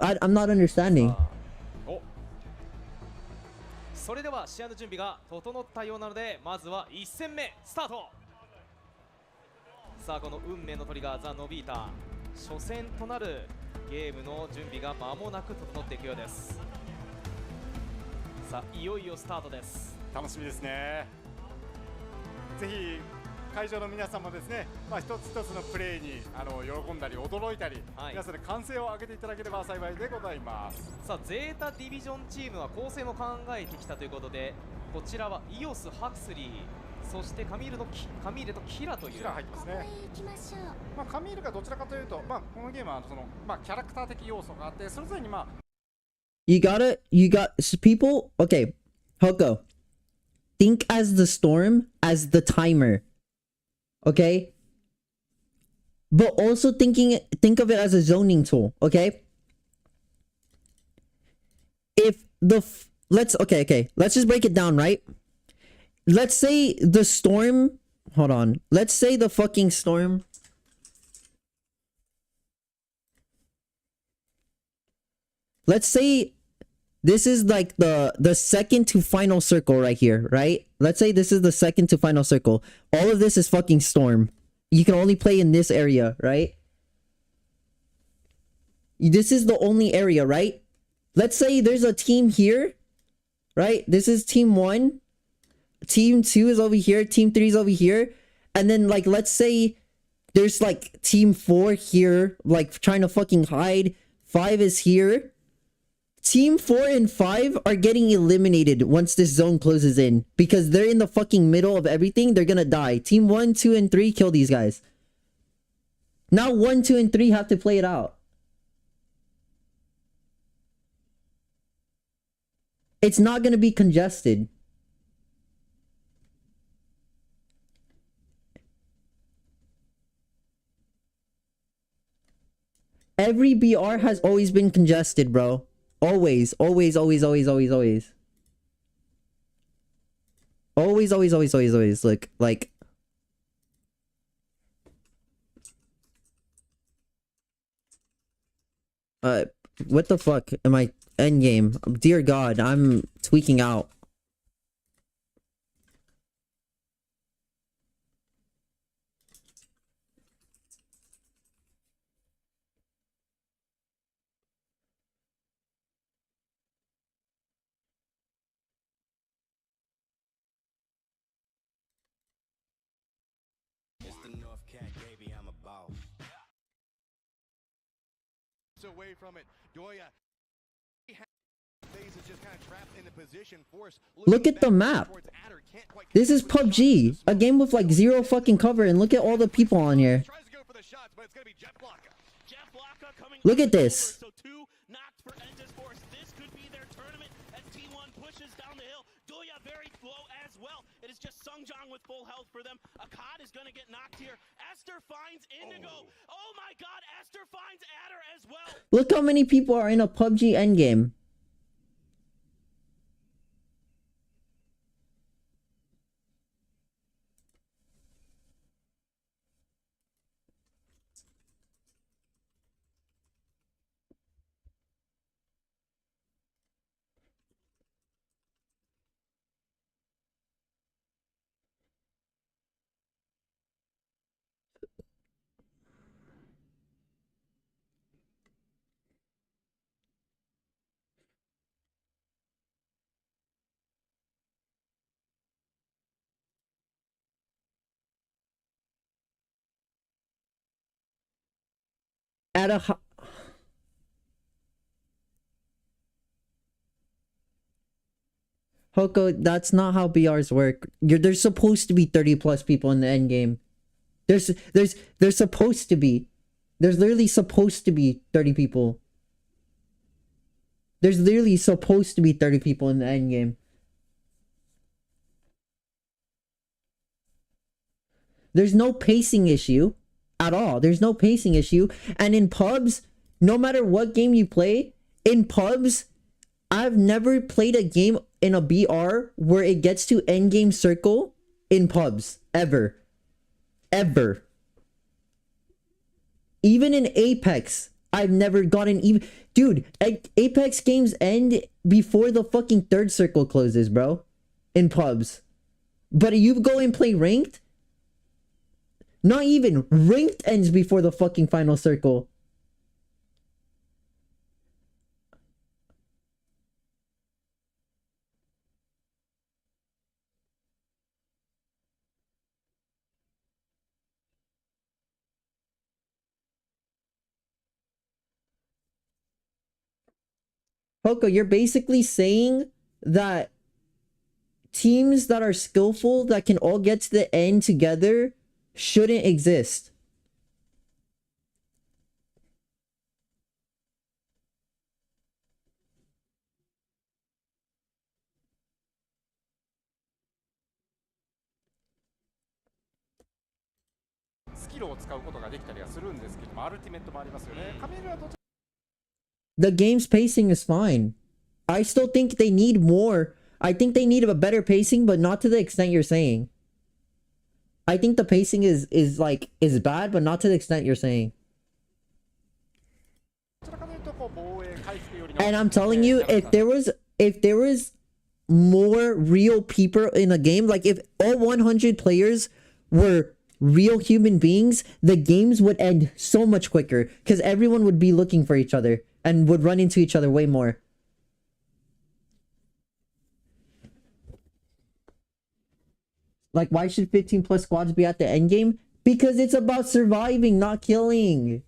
I'm not understanding. それでは試合の準備が整ったようなので、まずは1戦目スタート。さあこの運命のトリガーザ・ノビータ、初戦となるゲームの準備が間もなく整っていくようです。さあいよいよスタートです。楽しみですね。ぜひ会場の皆さんもですね、一つ一つのプレーに喜んだり驚いたり、皆さんで歓声を上げていただければ幸いでございます。さあゼータディビジョンチームは構成も考えてきたということで、こちらはイオス、ハクスリー、そしてカミールとキラという。キラ入ってますね。カミールがどちらかというと、このゲームはキャラクター的要素があって、それぞれにYou got people. Okay, Hoko. Think as the storm as the timer. Okay? But also think of it as a zoning tool, okay? If the let's just break it down, right? Let's say the storm, hold on. Let's say the fucking storm. Let's say this is like the second to final circle right here, right? Let's say this is the second to final circle. All of this is fucking storm. You can only play in this area, right? This is the only area, right? Let's say there's a team here, right? This is team 1. team 2 is over here, team 3 is over here, and then like let's say there's like team 4 here, like trying to fucking hide. 5 is here. Team 4 and 5 are getting eliminated once this zone closes in because they're in the fucking middle of everything. They're gonna die. Team 1, 2, and 3 kill these guys. Now 1, 2, and 3 have to play it out. It's not gonna be congested. Every BR has always been congested, bro. Always, always, always, always, always, always. Always, always, always, always, always. Look, like... what the fuck am I... Endgame. Dear God, I'm tweaking out. Away from it, Doya. Is just kind of trapped in the position. Force. Look at the map. This is PUBG, a game with like 0 fucking cover, and look at all the people on here. Look at this. So 2 knocked for Entis Force. This could be their tournament as T1 pushes down the hill. Doya very low as well. It is just Sungjong with full health for them. Akkad is going to get knocked here. Esther finds Indigo. Oh my God, Esther finds Adder as well. Look how many people are in a PUBG endgame. At a Hoko, that's not how BRs work. There's supposed to be 30 plus people in the end game. There's supposed to be. There's literally supposed to be 30 people. There's literally supposed to be 30 people in the end game. There's no pacing issue at all. There's no pacing issue. And in pubs, no matter what game you play, in pubs, I've never played a game in a BR where it gets to endgame circle in pubs. Ever. Ever. Even in Apex, I've never gotten even... Dude, Apex games end before the fucking third circle closes, bro. In pubs. But you go and play ranked? Not even. Ranked ends before the fucking final circle. Hoko, you're basically saying that teams that are skillful, that can all get to the end together, shouldn't exist. The game's pacing is fine. I still think they need more. I think they need a better pacing, but not to the extent you're saying. I think the pacing is bad, but not to the extent you're saying. And I'm telling you, if there was more real people in a game, like if all 100 players were real human beings, the games would end so much quicker because everyone would be looking for each other and would run into each other way more. Like, why should 15 plus squads be at the end game? Because it's about surviving, not killing.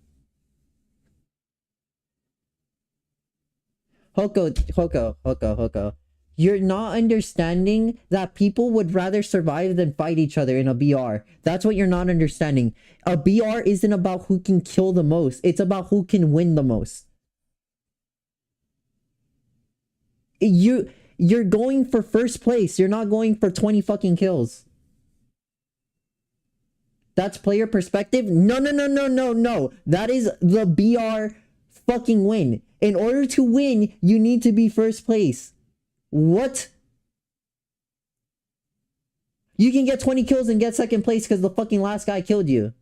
Hoko. You're not understanding that people would rather survive than fight each other in a BR. That's what you're not understanding. A BR isn't about who can kill the most. It's about who can win the most. You're going for first place. You're not going for 20 fucking kills. That's player perspective? No. That is the BR fucking win. In order to win, you need to be first place. What? You can get 20 kills and get second place because the fucking last guy killed you.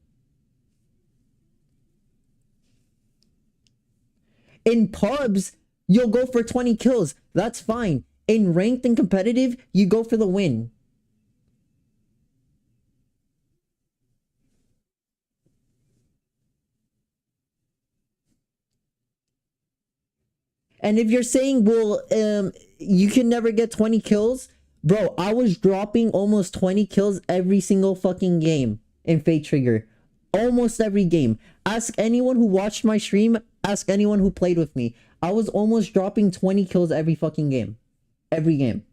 In pubs, you'll go for 20 kills. That's fine. In ranked and competitive, you go for the win. And if you're saying, well, you can never get 20 kills, bro, I was dropping almost 20 kills every single fucking game in FateTrigger. Almost every game. Ask anyone who watched my stream, ask anyone who played with me. I was almost dropping 20 kills every fucking game. Every game.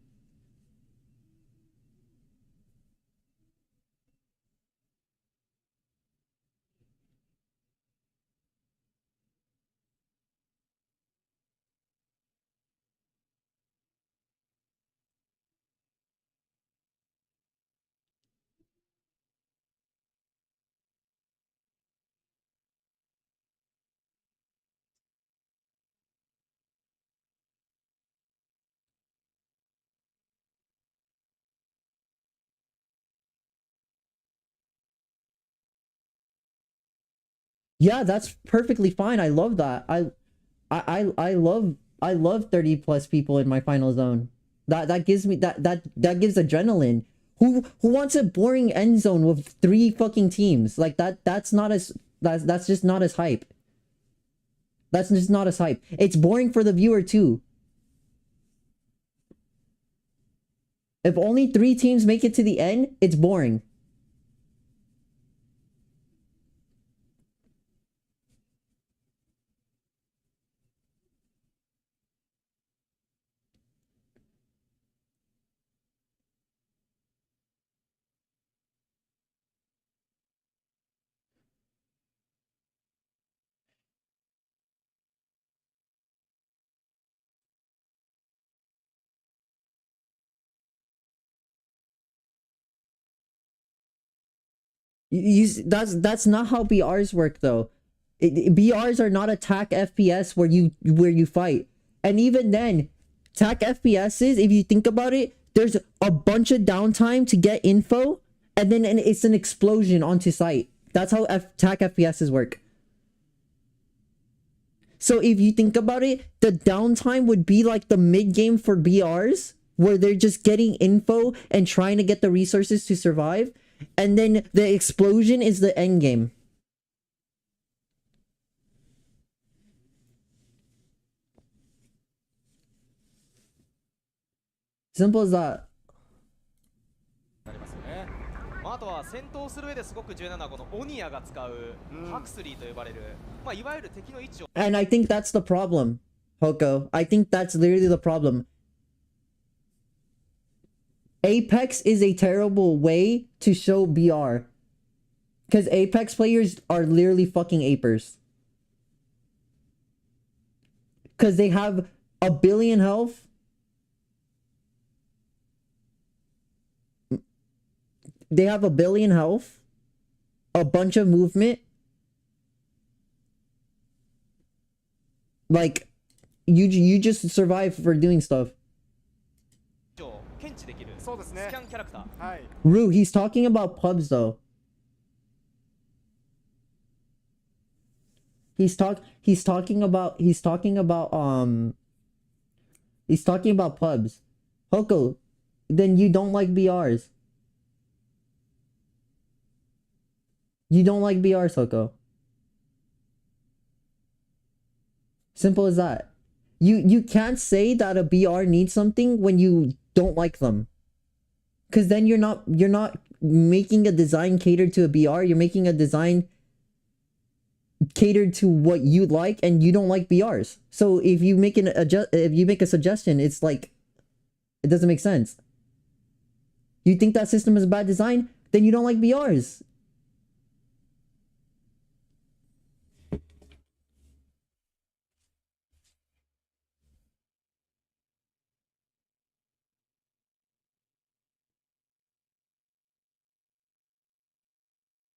Yeah, that's perfectly fine. I love that. I love 30 plus people in my final zone. That gives me that gives adrenaline. Who wants a boring end zone with 3 fucking teams? Like that's just not as hype. That's just not as hype. It's boring for the viewer too. If only 3 teams make it to the end, it's boring. That's not how BRs work though. BRs are not attack FPS where you fight. And even then, attack FPSs, if you think about it, there's a bunch of downtime to get info, and then it's an explosion onto site. That's how attack FPSs work. So if you think about it, the downtime would be like the mid game for BRs, where they're just getting info and trying to get the resources to survive. And then the explosion is the end game. Simple as that. あとは戦闘する上ですごく重要なのはこのオニアが使うハクスリーと呼ばれる、まあいわゆる敵の位置を And I think that's the problem, Hoko. I think that's literally the problem. Apex is a terrible way to show BR. Because Apex players are literally fucking apers. Because they have a billion health. They have a billion health. A bunch of movement. Like, you just survive for doing stuff. 検知できるスそうですねキャンキャラクター。はい Rue, he's talking about pubs though. He's talking about pubs. Hoko, then you don't like BRs. You don't like BRs, Hoko. Simple as that. You can't say that a BR needs something when you don't like them. Cause then you're not making a design catered to a BR. You're making a design catered to what you like, and you don't like BRs. So if you make a suggestion, it's like it doesn't make sense. You think that system is a bad design, then you don't like BRs.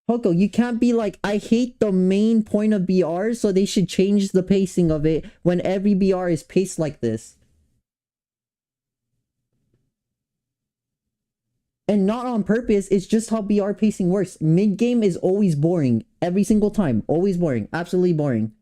Hoko, you can't be like, I hate the main point of BR, so they should change the pacing of it when every BR is paced like this. And not on purpose, it's just how BR pacing works. Mid-game is always boring. Every single time. Always boring. Absolutely boring.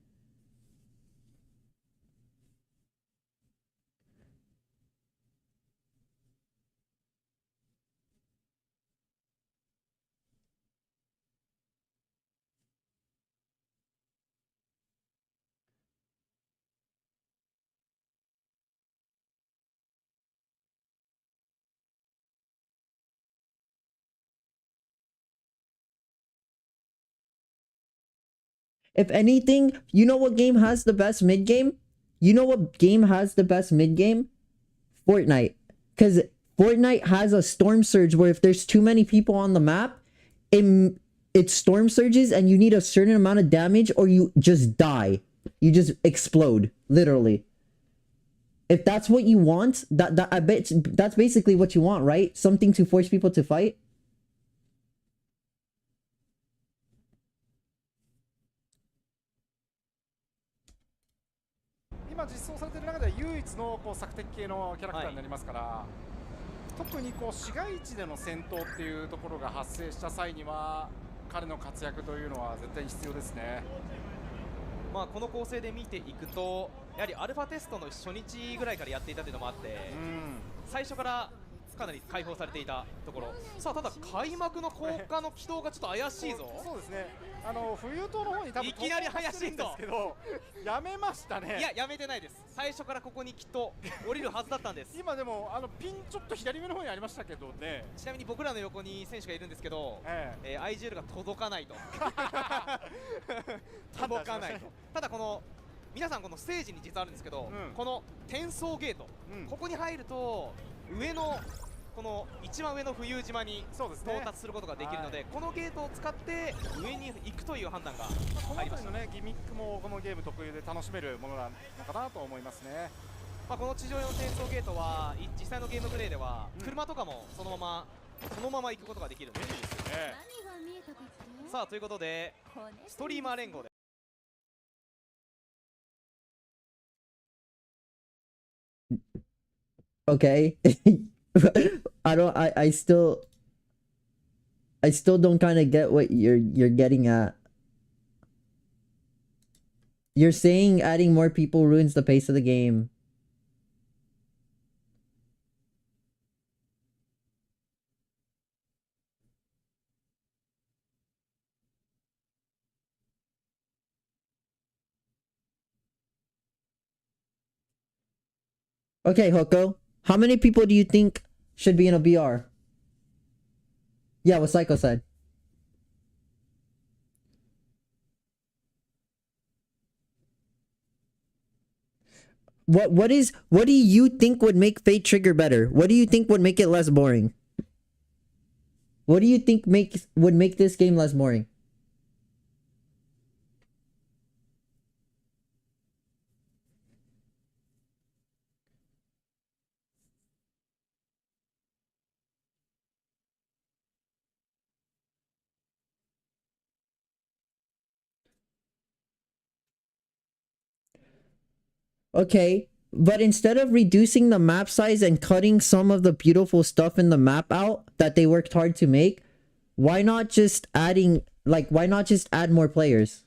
If anything, you know what game has the best mid-game? You know what game has the best mid-game? Fortnite. Because Fortnite has a storm surge where if there's too many people on the map, it storm surges and you need a certain amount of damage or you just die. You just explode, literally. If that's what you want, I bet that's basically what you want, right? Something to force people to fight.今実装されている中では唯一のこう索敵系のキャラクターになりますから、特にこう市街地での戦闘っていうところが発生した際には彼の活躍というのは絶対に必要ですね。まあこの構成で見ていくと、やはりアルファテストの初日ぐらいからやっていたというのもあって、最初からかなり解放されていたところ。さあただ開幕の効果の起動がちょっと怪しいぞ。そうですね。冬島の方に多分いきなり怪しいんですけど、やめましたね。いややめてないです。最初からここにきっと降りるはずだったんです。今でもピンちょっと左目の方にありましたけどね。ちなみに僕らの横に選手がいるんですけど、IGL が届かないと。届かないと。ただこの皆さんこのステージに実はあるんですけど、この転送ゲート、ここに入ると上のこの一番上の浮遊島に到達することができるので、このゲートを使って上に行くという判断がありました。この辺りのねギミックもこのゲーム特有で楽しめるものなのかなと思いますね。まあこの地上用の転送ゲートは実際のゲームプレイでは車とかもそのまま行くことができるんですよね。さあということでストリーマー連合でOkay. I still don't kind of get what you're getting at. You're saying adding more people ruins the pace of the game. Okay, Hoko. How many people do you think should be in a BR? Yeah, what Psycho said. What do you think would make FateTrigger better? What do you think would make it less boring? What do you think would make this game less boring? Okay, but instead of reducing the map size and cutting some of the beautiful stuff in the map out that they worked hard to make, why not just add more players?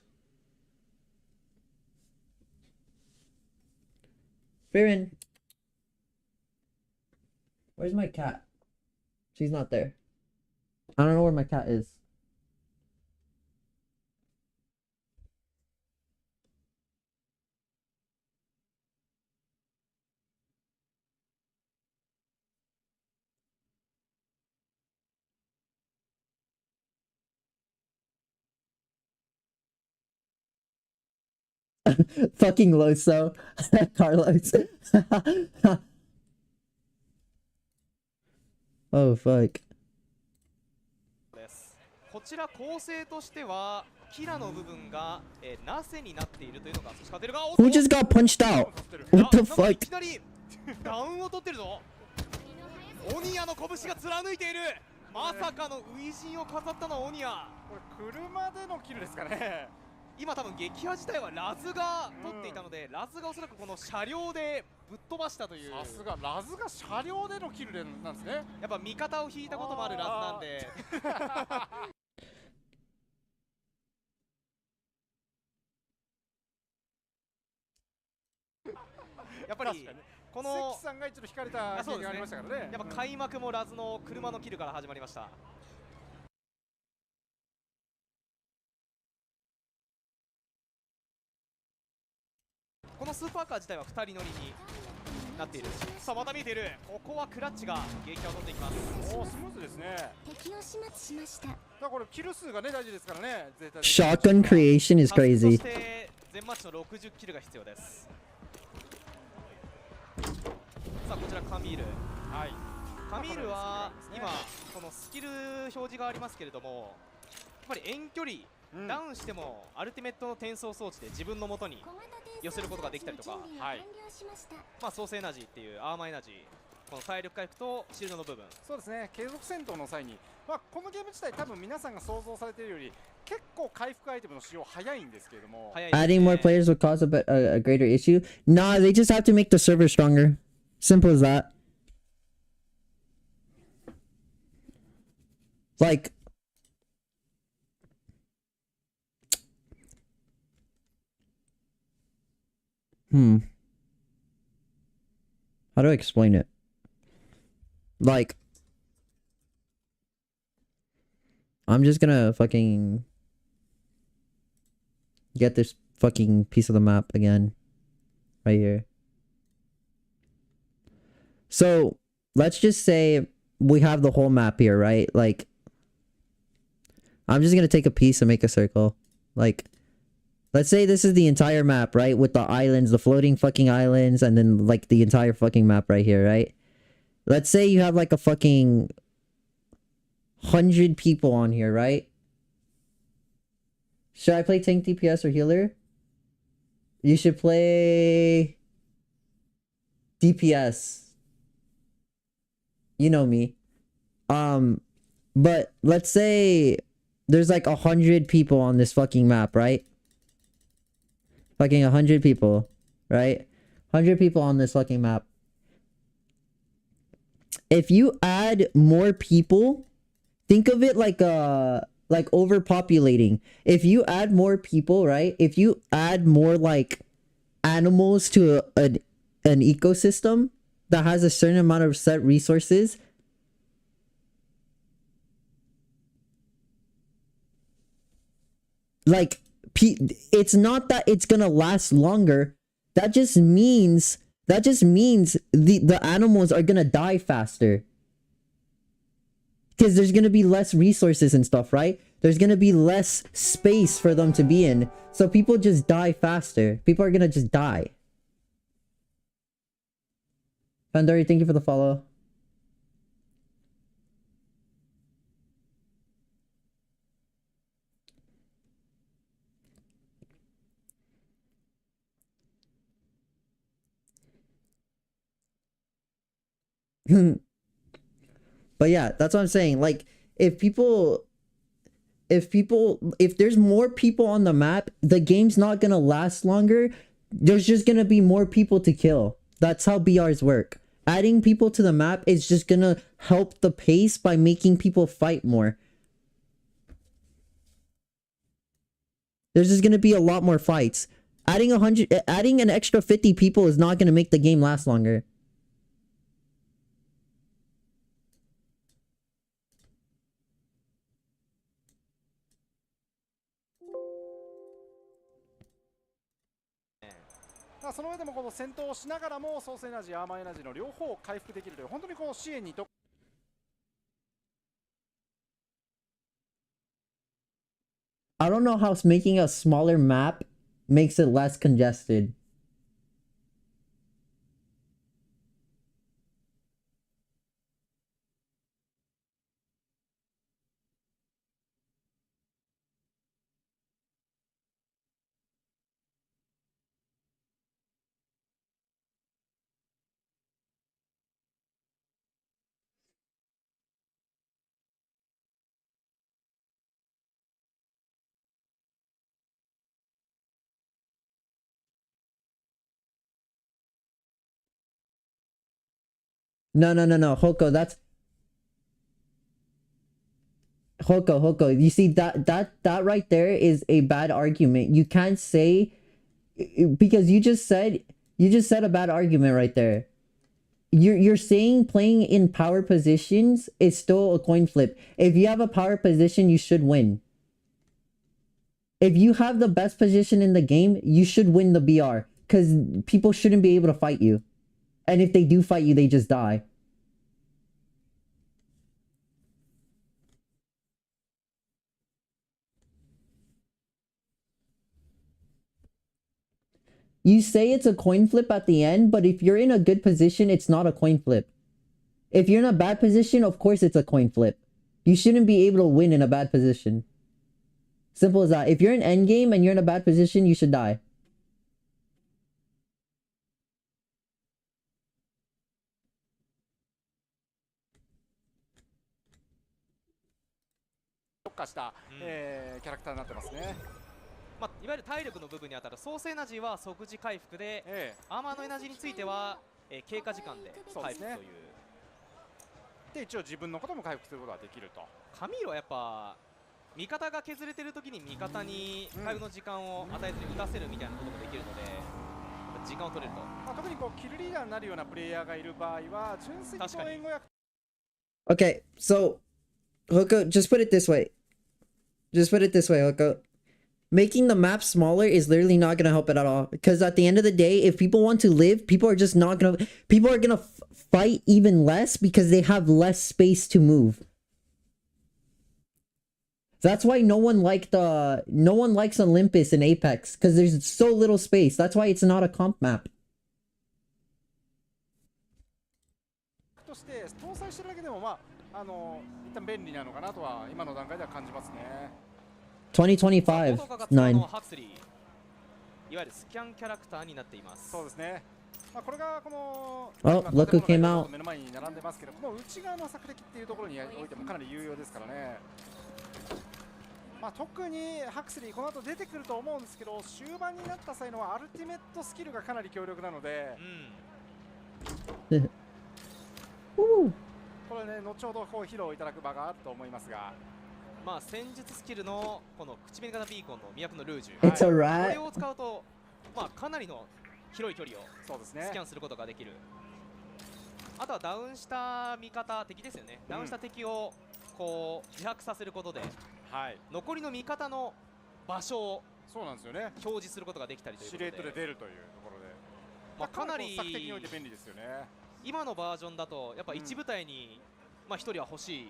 Baron, where's my cat? She's not there. I don't know where my cat is. down. Fucking Loso. Carlos. Oh, fuck. ですこちら構成としてはキラの部分が、なせになっているというのが少し勝てるが Who just got punched out? What the なんかい fuck? きなりダウンを取ってるぞオニアの拳が貫いているまさかの初陣を飾ったのはオニアこれ車でのキルですかね。今多分撃破自体はラズが取っていたので、ラズがおそらくこの車両でぶっ飛ばしたというさすがラズが車両でのキルなんですね。やっぱ味方を引いたこともあるラズなんでやっぱりこの関さんが一度引かれた経験がありましたからね。やっぱ開幕もラズの車のキルから始まりました。このスーパーカー自体は2人乗りになっている。さあまた見えている。ここはクラッチが撃破を取っていきます。おおスムーズですね。敵を始末しました。だからこれキル数がね大事ですからね。絶対 Shotgun creation is そ crazy. して全マッチの60キルが必要です。さあこちらカミール。はい。カミールは今このスキル表示がありますけれども、やっぱり遠距離、ダウンしてもアルティメットの転送装置で自分の元に寄せることができたりとか、はい。まあソースエナジーっていうアーマーエナジー、この体力回復とシールドの部分。そうですね。継続戦闘の際に、まあこのゲーム自体多分皆さんが想像されているより結構回復アイテムの使用早いんですけれども。Adding more players would cause a greater issue. Nah, they just have to make the server stronger. Simple as that. Like, how do I explain it? Like, I'm just gonna fucking get this fucking piece of the map again. Right here. So, let's just say we have the whole map here, right? Like, I'm just gonna take a piece and make a circle. Like, let's say this is the entire map, right? With the islands, the floating fucking islands, and then, like, the entire fucking map right here, right? Let's say you have, like, a fucking 100 people on here, right? Should I play tank DPS or healer? You should play DPS. You know me. But let's say there's like 100 people on this fucking map, right? Fucking 100 people, right? 100 people on this fucking map. If you add more people, think of it like overpopulating. If you add more people, right? If you add more like animals to an ecosystem that has a certain amount of set resources, like, it's not that it's gonna last longer. That just means the animals are gonna die faster. Because there's gonna be less resources and stuff, right? There's gonna be less space for them to be in. So people just die faster. People are gonna just die. Pandori, thank you for the follow. But yeah, that's what I'm saying. Like, if there's more people on the map, the game's not gonna last longer. There's just gonna be more people to kill. That's how BRs work. Adding people to the map is just gonna help the pace by making people fight more. There's just gonna be a lot more fights. Adding an extra 50 people is not gonna make the game last longer. Now, その上でもこの戦闘をしながらもソースエナジー、アーマーエナジーの両方を回復できるという本当にこう支援にと。I don't know how making a smaller map makes it less congested. No, Hoko, that's Hoko. You see that right there is a bad argument. You can't say, because you just said a bad argument right there. You're saying playing in power positions is still a coin flip. If you have a power position, you should win. If you have the best position in the game, you should win the BR, because people shouldn't be able to fight you. And if they do fight you, they just die. You say it's a coin flip at the end, but if you're in a good position, it's not a coin flip. If you're in a bad position, of course it's a coin flip. You shouldn't be able to win in a bad position. Simple as that. If you're in endgame and you're in a bad position, you should die.特化した、キャラクターになってますね。まあ、いわゆる体力の部分にあたるソースエナジーは即時回復で、アーマーのエナジーについては、経過時間で回復という。で一応自分のことも回復することができると。カミーロはやっぱ味方が削れてる時に味方に回復の時間を与えずに打たせるみたいなこともできるので、時間を取れると。まあ、特にこうキルリーダーになるようなプレイヤーがいる場合は純粋にこう援護役。Okay, so Hoko, just put it this way. Hoko. Making the map smaller is literally not gonna help it at all. Because at the end of the day, if people want to live, people are just not gonna. People are gonna fight even less because they have less space to move. That's why no one likes Olympus and Apex, because there's so little space. That's why it's not a comp map. として搭載してるだけでもまあ一旦便利なのかなとは今の段階では感じますね。2025 9. ハクスリー、いわゆるスキャンキャラクターになっています。そうですね。まあこれがこの look who came out. 目の前に並んでますけど、この内側の索敵っていうところにおいてもかなり有用ですからね。まあ特にハクスリーこの後出てくると思うんですけど、終盤になった際のアルティメットスキルがかなり強力なので、これね後ほどこう披露いただく場があると思いますが。まあ戦術スキルのこの口紅型ビーコンの都のルージュ、It's alright. これを使うと、まあ、かなりの広い距離をスキャンすることができる。あとはダウンした味方、敵ですよね、ダウンした敵をこう自白させることで、残りの味方の場所を表示することができたりということで、司令塔で出るというところで、まあ、かなり索敵において便利ですよね。今のバージョンだとやっぱ1部隊に、まあ1人は欲しい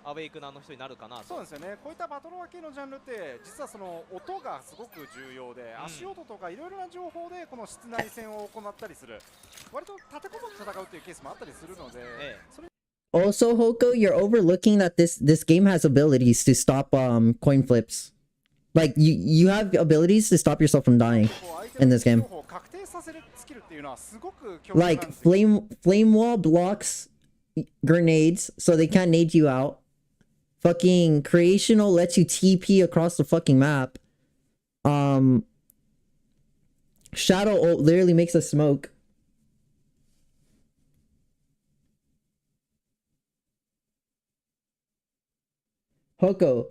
アウェイクナーの人になるかなと。そうですよね。こういったバトロワ系のジャンルって実はその音がすごく重要で、足音とかいろいろな情報でこの室内戦を行ったりする、割と立てこもって戦うというケースもあったりするので、それ Also, Hoko, you're overlooking that this game has abilities to stop coin flips. Like you have abilities to stop yourself from dying in this game. Like flame wall blocks grenades so they can't nade you out. Fucking creational lets you TP across the fucking map. Shadow ult literally makes a smoke. Hoko,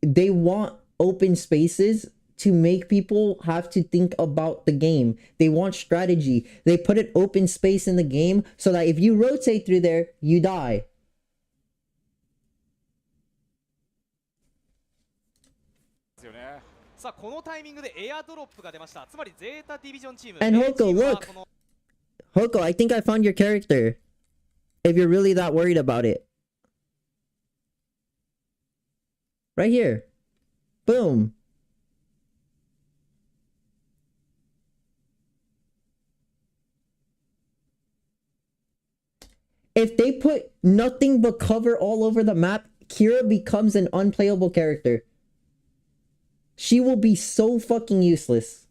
they want open spaces to make people have to think about the game. They want strategy. They put an open space in the game so that if you rotate through there, you die. And Hoko, look. Hoko, I think I found your character. If you're really that worried about it. Right here. Boom. if they put nothing but cover all over the map, Kira becomes an unplayable character. She will be so fucking useless.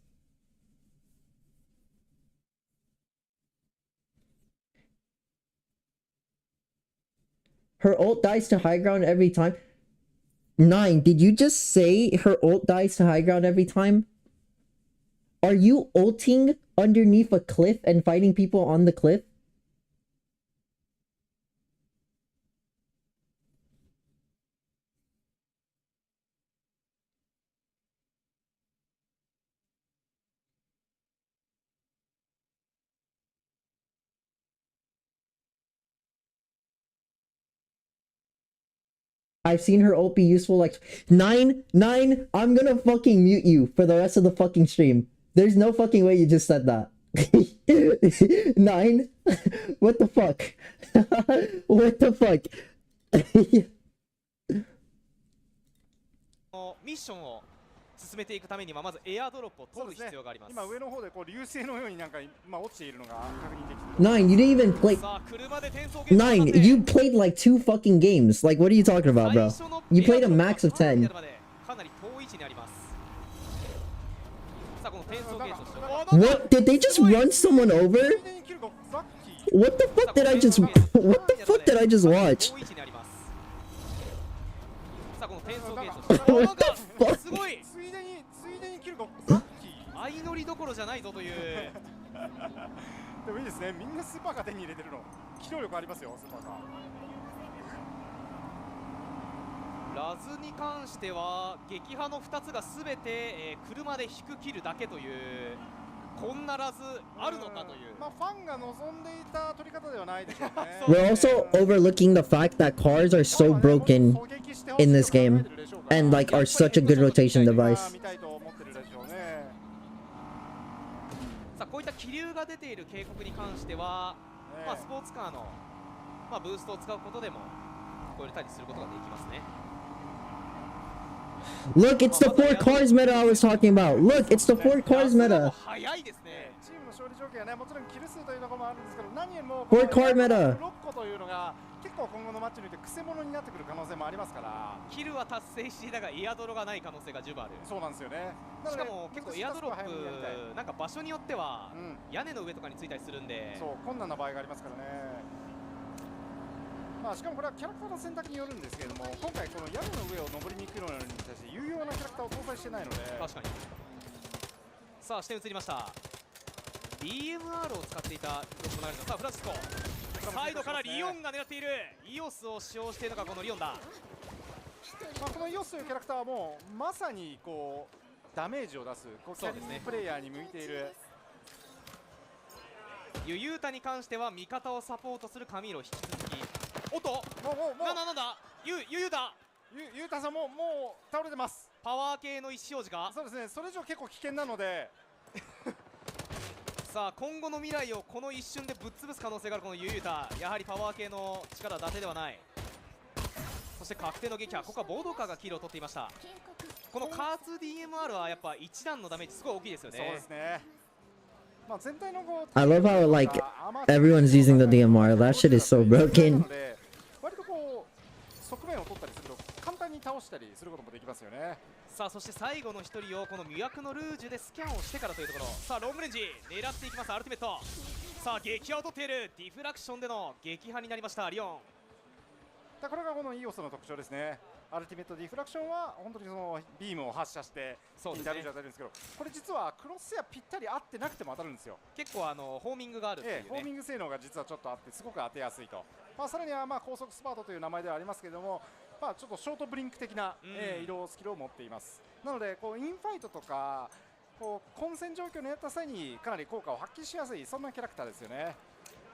Her ult dies to high ground every time. 9, did you just say her ult dies to high ground every time? Are you ulting underneath a cliff and fighting people on the cliff? I've seen her ult be useful like 9, I'm gonna fucking mute you for the rest of the fucking stream. There's no fucking way you just said that. 9? What the fuck? What the fuck? ミッションを進めていくためにはまずエアドロップを取る必要があります。今上の方でこう流星のようになんか落ちているのが確認できてる。 9, you didn't even play. 9, you played like 2 fucking games. Like, what are you talking about, bro? You played a max of 10. かなり遠い位置にあります。さあこの転送ゲートとして What? Did they just run someone over? What the fuck did I just... What the fuck did I just watch? 遠い位置にあります。さあこの転送ゲートとして What the fuck? すごい。ついでにキルがさっき相乗りどころじゃないぞという。でもいいですね。みんなスーパーカー手に入れてるの。機動力ありますよスーパーカー。ラズに関しては撃破の2つが全て、車で引く切るだけというこんなラズあるのかという。まあファンが望んでいた取り方ではないでしょうね。We're also overlooking the fact that cars are so broken in this game and like are such a good rotation device. さあこういった気流が出ている警告に関しては、まあスポーツカーのまあブーストを使うことでも超えたりすることができますね。Look, it's the 4 cars meta I was talking about. Look, it's the 4 cars meta. 早いですね。チームの勝利条件はね、もちろんキル数というところもあるんですけど、何よりも4 car meta. 6個というのが結構今後のマッチにおいてクセモノになってくる可能性もありますから。キルは達成していたがエアドロがない可能性が十分ある。そうなんですよね。しかも結構エアドロップなんか場所によっては屋根の上とかについたりするんで、そう困難な場合がありますからね。まあしかもこれはキャラクターの選択によるんですけれども、今回この屋根の上を登りに行くのに対して有用なキャラクターを搭載してないので。確かに。さあ視点移りました。 DMR を使っていた様子もあるの。さあフランシスコサイドからリオンが狙っている。イオスを使用しているのがこのリオンだ。まあこのイオスというキャラクターはもうまさにこうダメージを出すこうキャリープレイヤーに向いている。ユユータに関しては味方をサポートするカミーロ引き続き。おっとなんだユユータユータさんもう倒れてます。パワー系の意思表示が。そうですね。それ以上結構危険なのでさあ今後の未来をこの一瞬でぶっ潰す可能性があるこのユユータ。やはりパワー系の力だけではない。そして確定の撃破。ここはボードカーがキルを取っていました。このカーツ DMR はやっぱ一段のダメージすごい大きいですよね。そうですね。まあ全体のこう I love how like everyone's using the DMR. That shit is so broken. 割とこう側面を取ったりすると簡単に倒したりすることもできますよね。さあそして最後の1人をこの魅惑のルージュでスキャンをしてからというところ。さあロングレンジ狙っていきます。アルティメット。さあ撃破を取っている。ディフラクションでの撃破になりましたリオン。これがこのイオスの特徴ですね。アルティメットディフラクションは本当にそのビームを発射してダメージを与えるんですけど、これ実はクロスセアぴったり合ってなくても当たるんですよ。結構ホーミングがあるっていうね。ホーミング性能が実はちょっとあってすごく当てやすいと。まあさらにはまあ高速スパートという名前ではありますけれども、まあちょっとショートブリンク的な移動スキルを持っています。なのでこうインファイトとかこう混戦状況になった際にかなり効果を発揮しやすい、そんなキャラクターですよね。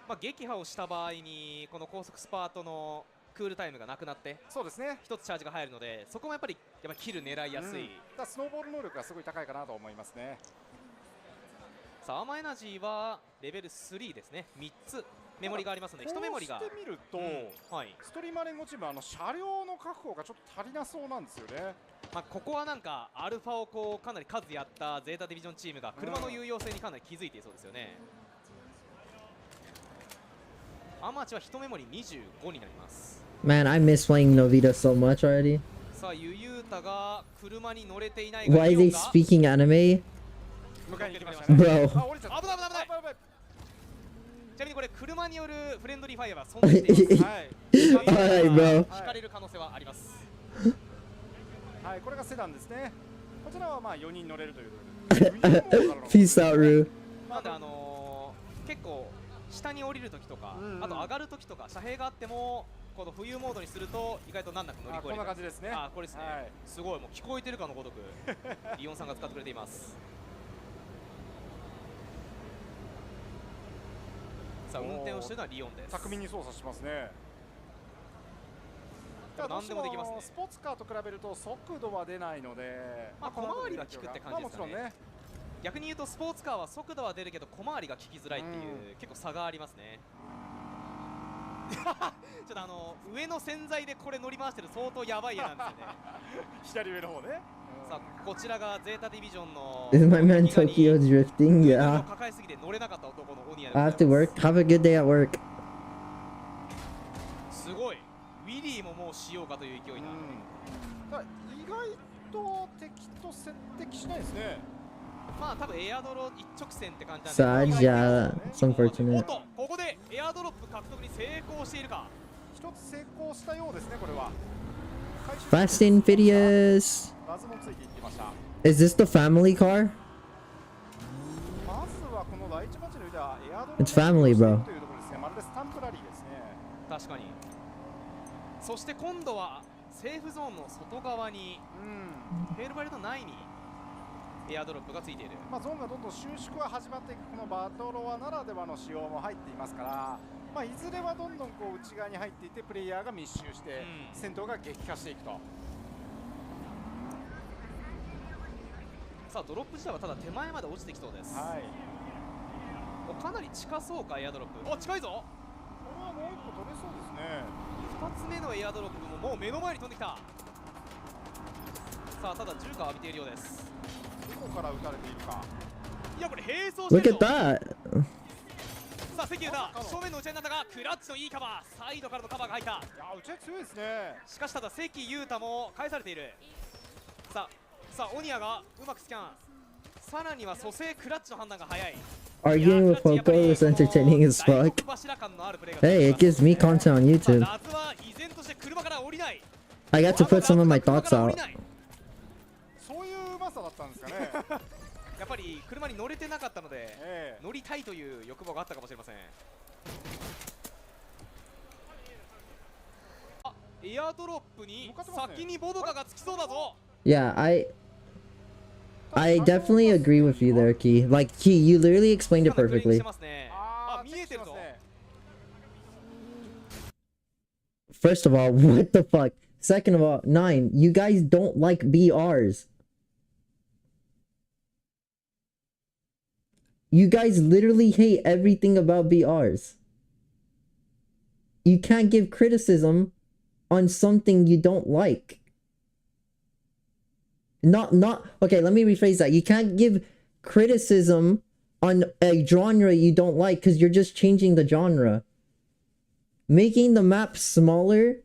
まあ撃破をした場合にこの高速スパートのクールタイムがなくなって、そうですね、一つチャージが入るので、そこもやっぱりキル狙いやすい、スノーボール能力がすごい高いかなと思いますね。さあアーマーエナジーはレベル3ですね。3つメモリがありますので、1メモリが。こうしてみると、ストリーマー連合チーム車両の確保がちょっと足りなそうなんですよね。まあここはなんかアルファをこうかなり数やったゼータディビジョンチームが車の有用性にかなり気づいていそうですよね。アマチは1メモリ25になります。 Man, I miss playing Novita so much already. さあゆゆうたが車に乗れていない Why are they speaking anime? 迎えに来ましたね。 Bro. あ、降りちゃった。危ない危ない危ない。やばいやばい。ちなみにこれ車によるフレンドリーファイアは存在しています。はい。 Alright, bro. 引かれる可能性はあります。はい、これがセダンですね。こちらはまあ4人乗れるという。Peace out, Rue. なんで結構下に降りるときとか、あと上がるときとか遮蔽があってもこの浮遊モードにすると意外と難なく乗り越える。こんな感じですね。あ、これですね、はい、すごいもう聞こえてるかのごとくリオンさんが使ってくれています。さあ運転をしているのはリオンです。巧みに操作しますね。何でもできますね。スポーツカーと比べると速度は出ないので、まあ小回りが効くって感じですかね。もちろんね。逆に言うとスポーツカーは速度は出るけど小回りが効きづらいっていう、結構差がありますね。ちょっと上の洗剤でこれ乗り回してる相当やばい絵なんですよね。左上の方ね。さあこちらがゼータディビジョンの Is my man Tokyo drifting? Yeah. 抱えすぎて乗れなかった男のオニア I have to work. Have a good day at work. すごい。ウィリーももうしようかという勢いだ。意外と敵と接敵しないですね。まあ多分エアドロ一直線って感じなんで。Saja, it's unfortunate. おっとここでエアドロップ獲得に成功しているか。一つ成功したようですねこれは。Fast and Furious. バズもついていきました。 Is this the family car? まずはこの第一マッチの腕はエアドロ It's family, bro. というところですね。まるでスタンプラリーですね。確かに。そして今度はセーフゾーンの外側に、ヘールバイルド内にエアドロップがついている。まあゾーンがどんどん収縮が始まっていくこのバトロワならではの仕様も入っていますから、まあいずれはどんどんこう内側に入っていってプレイヤーが密集して戦闘が激化していくと。さあドロップ自体はただ手前まで落ちてきそうです。はい。かなり近そうかエアドロップ。お、近いぞ。これはもう一個取れそうですね。2つ目のエアドロップももう目の前に飛んできた。さあただ銃火を浴びているようです。どこから撃たれているか。いやこれ並走してる Look ぞ。 at that. さあ関裕太正面の打ち合いになったがクラッチのいいカバー、サイドからのカバーが入った。いや打ち合い強いですね。しかしただ関裕太も返されている。さあオニアがうまくスキャン。さらには蘇生クラッチの判断が早い。 Arguing with Poco is entertaining as fuck. Hey, it gives me content on YouTube. I got to put some of my thoughts out. そういううまさだったんですかね。やっぱり車に乗れてなかったので、乗りたいという欲望があったかもしれません。あ、エアドロップに先にボドカがつきそうだぞ。 Yeah, I definitely agree with you there, Key. Like, Key, you literally explained it perfectly. First of all, what the fuck? Second of all, 9, you guys don't like BRs. You guys literally hate everything about BRs. You can't give criticism on something you don't like. Okay, let me rephrase that. You can't give criticism on a genre you don't like because you're just changing the genre. Making the map smaller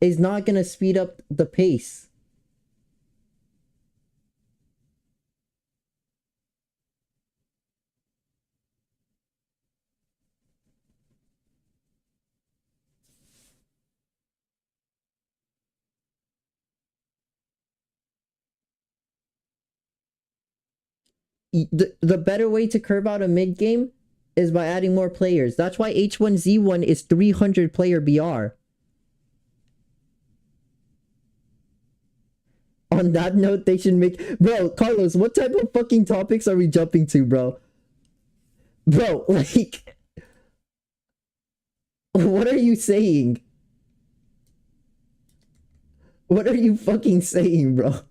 is not gonna speed up the pace. The better way to curve out a mid game is by adding more players. That's why H1Z1 is 300 player BR. On that note, they should make... Bro, Carlos, what type of fucking topics are we jumping to, bro? Bro, like... What are you saying? What are you fucking saying, bro?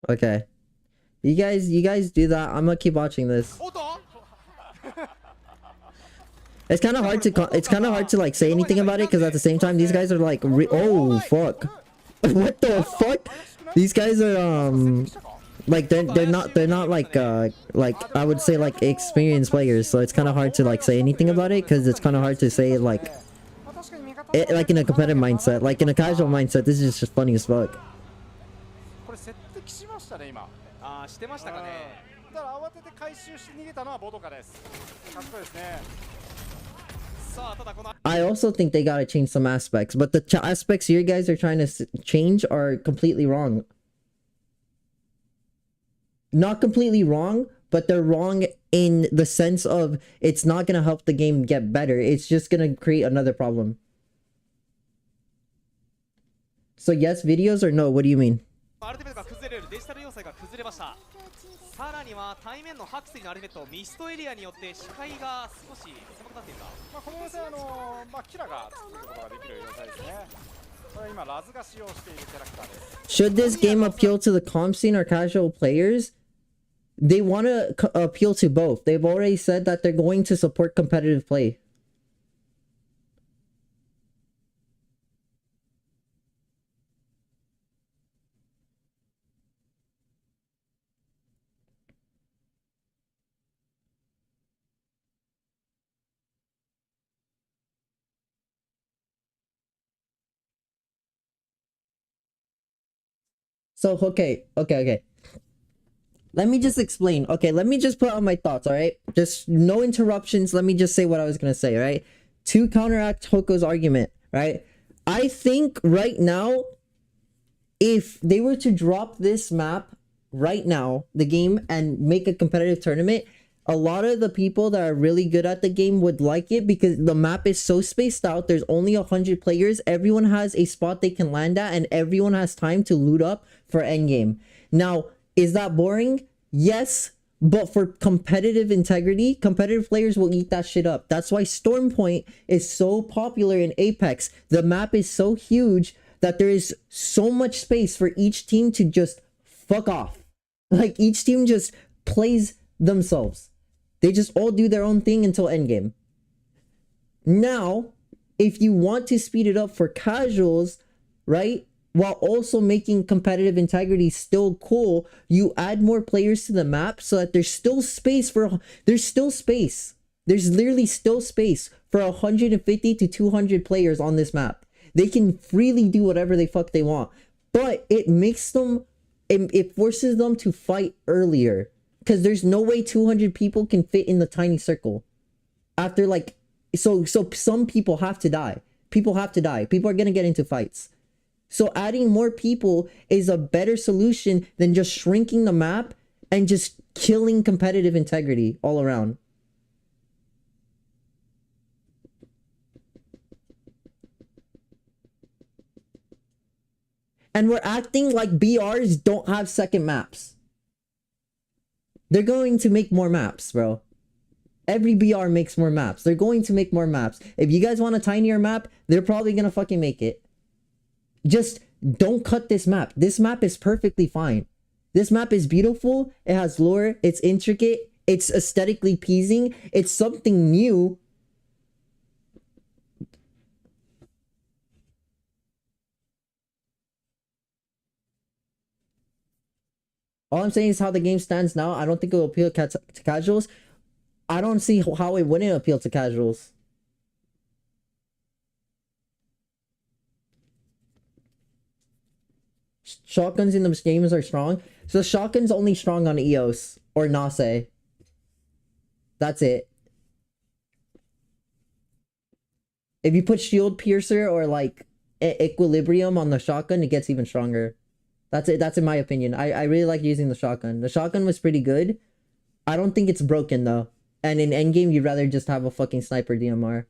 Okay. You guys do that. I'm gonna keep watching this. おっと It's kind of hard to like say anything about it because at the same time these guys are like oh fuck. What the fuck? These guys are like they're not like I would say like experienced players, so it's kind of hard to like say anything about it because it's kind of hard to say like like in a competitive mindset. Like in a casual mindset, this is just funny as fuck. これ接敵しましたね今。あーしてましたかね。だから慌てて回収して逃げたのはボドカです。かっこいいですね。 さあただこの I also think they gotta change some aspects, but the aspects you guys are trying to change are completely wrong. Not completely wrong, but they're wrong in the sense of it's not gonna help the game get better. It's just gonna create another problem. So yes, videos or no? What do you mean? アルティメットが崩れるデジタル要塞が崩れました。さらには対面のハクスリのアルティメットミストエリアによって視界が少し狭くなっているか。まあこの要塞キラが作ることができる要塞ですね。これは今ラズが使用しているキャラクターです。 Should this game appeal to the comp scene or casual players? They want to appeal to both. They've already said that they're going to support competitive play. So, okay. Let me just explain. Okay, let me just put on my thoughts, alright? Just no interruptions. Let me just say what I was gonna say, right? To counteract Hoko's argument, right? I think right now, if they were to drop this map right now, the game, and make a competitive tournament, a lot of the people that are really good at the game would like it because the map is so spaced out. There's only 100 players. Everyone has a spot they can land at, and everyone has time to loot up for endgame. Now, is that boring? Yes, but for competitive integrity, competitive players will eat that shit up. That's why Stormpoint is so popular in Apex. The map is so huge that there is so much space for each team to just fuck off. Like, each team just plays themselves. They just all do their own thing until endgame. Now, if you want to speed it up for casuals, right, while also making competitive integrity still cool, you add more players to the map so that there's still space for... There's still space. There's literally still space for 150 to 200 players on this map. They can freely do whatever the fuck they want. But it makes them... It forces them to fight earlier. Because there's no way 200 people can fit in the tiny circle. After like... So some people have to die. People have to die. People are going to get into fights. So adding more people is a better solution than just shrinking the map and just killing competitive integrity all around. And we're acting like BRs don't have second maps. They're going to make more maps, bro. Every BR makes more maps. They're going to make more maps. If you guys want a tinier map, they're probably gonna fucking make it. Just don't cut this map. This map is perfectly fine. This map is beautiful. It has lore. It's intricate. It's aesthetically pleasing. It's something new. All I'm saying is how the game stands now. I don't think it will appeal to casuals. I don't see how it wouldn't appeal to casuals. Shotguns in those games are strong. So shotgun's only strong on EOS or Nase. That's it. If you put Shield Piercer or like Equilibrium on the shotgun, it gets even stronger. That's it. That's in my opinion. I really like using the shotgun. The shotgun was pretty good. I don't think it's broken though. And in endgame, you'd rather just have a fucking sniper DMR.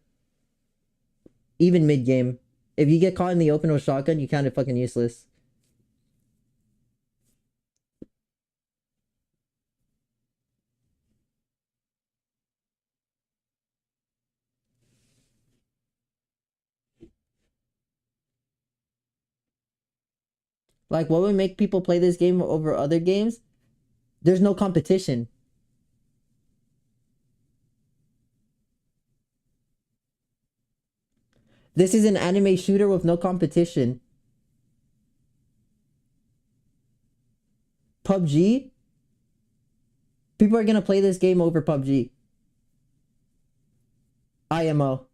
Even mid-game. If you get caught in the open with shotgun, you kind of fucking useless. Like, what would make people play this game over other games? There's no competition. This is an anime shooter with no competition. PUBG? People are gonna play this game over PUBG. IMO.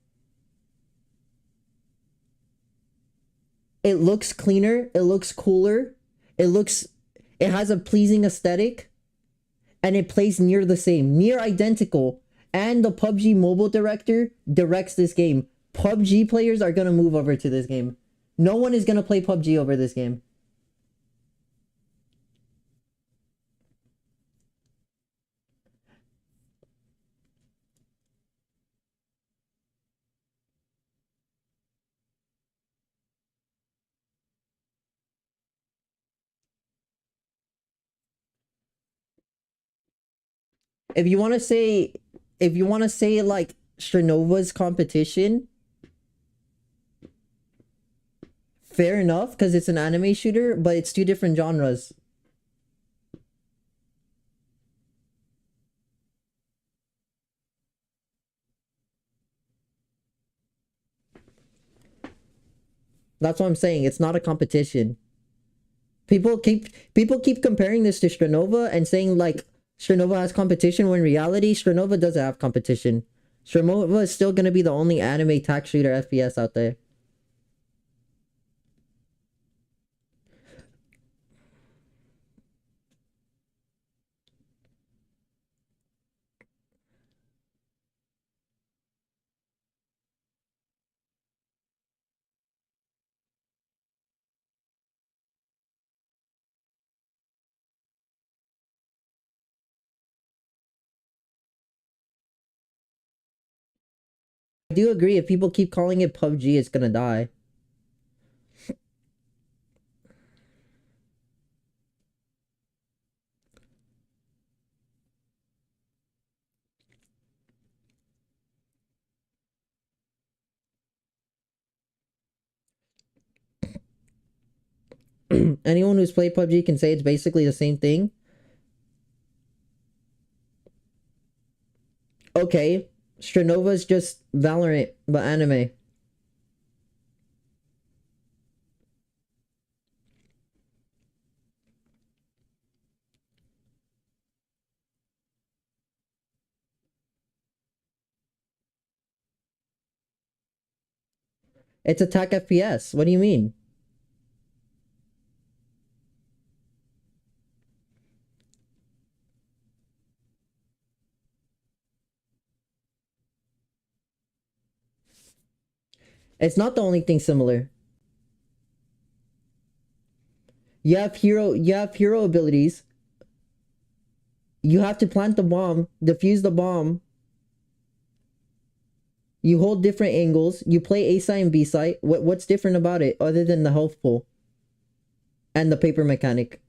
It looks cleaner. It looks cooler. It has a pleasing aesthetic. And it plays near the same. Near identical. And the PUBG mobile director directs this game. PUBG players are gonna move over to this game. No one is gonna play PUBG over this game. If you want to say like Stranova's competition, fair enough, because it's an anime shooter, but it's two different genres. That's what I'm saying. It's not a competition. People keep comparing this to Stranova and saying like Stranova has competition, when in reality Stranova doesn't have competition. Stranova is still gonna be the only anime tac shooter FPS out there. I do agree, if people keep calling it PUBG, it's gonna die. Anyone who's played PUBG can say it's basically the same thing. Okay, Stranova's just Valorant, but anime. It's attack FPS. What do you mean? It's not the only thing similar. You have hero abilities. You have to plant the bomb, defuse the bomb. You hold different angles. You play A site and B site. What's different about it other than the health pool and the paper mechanic?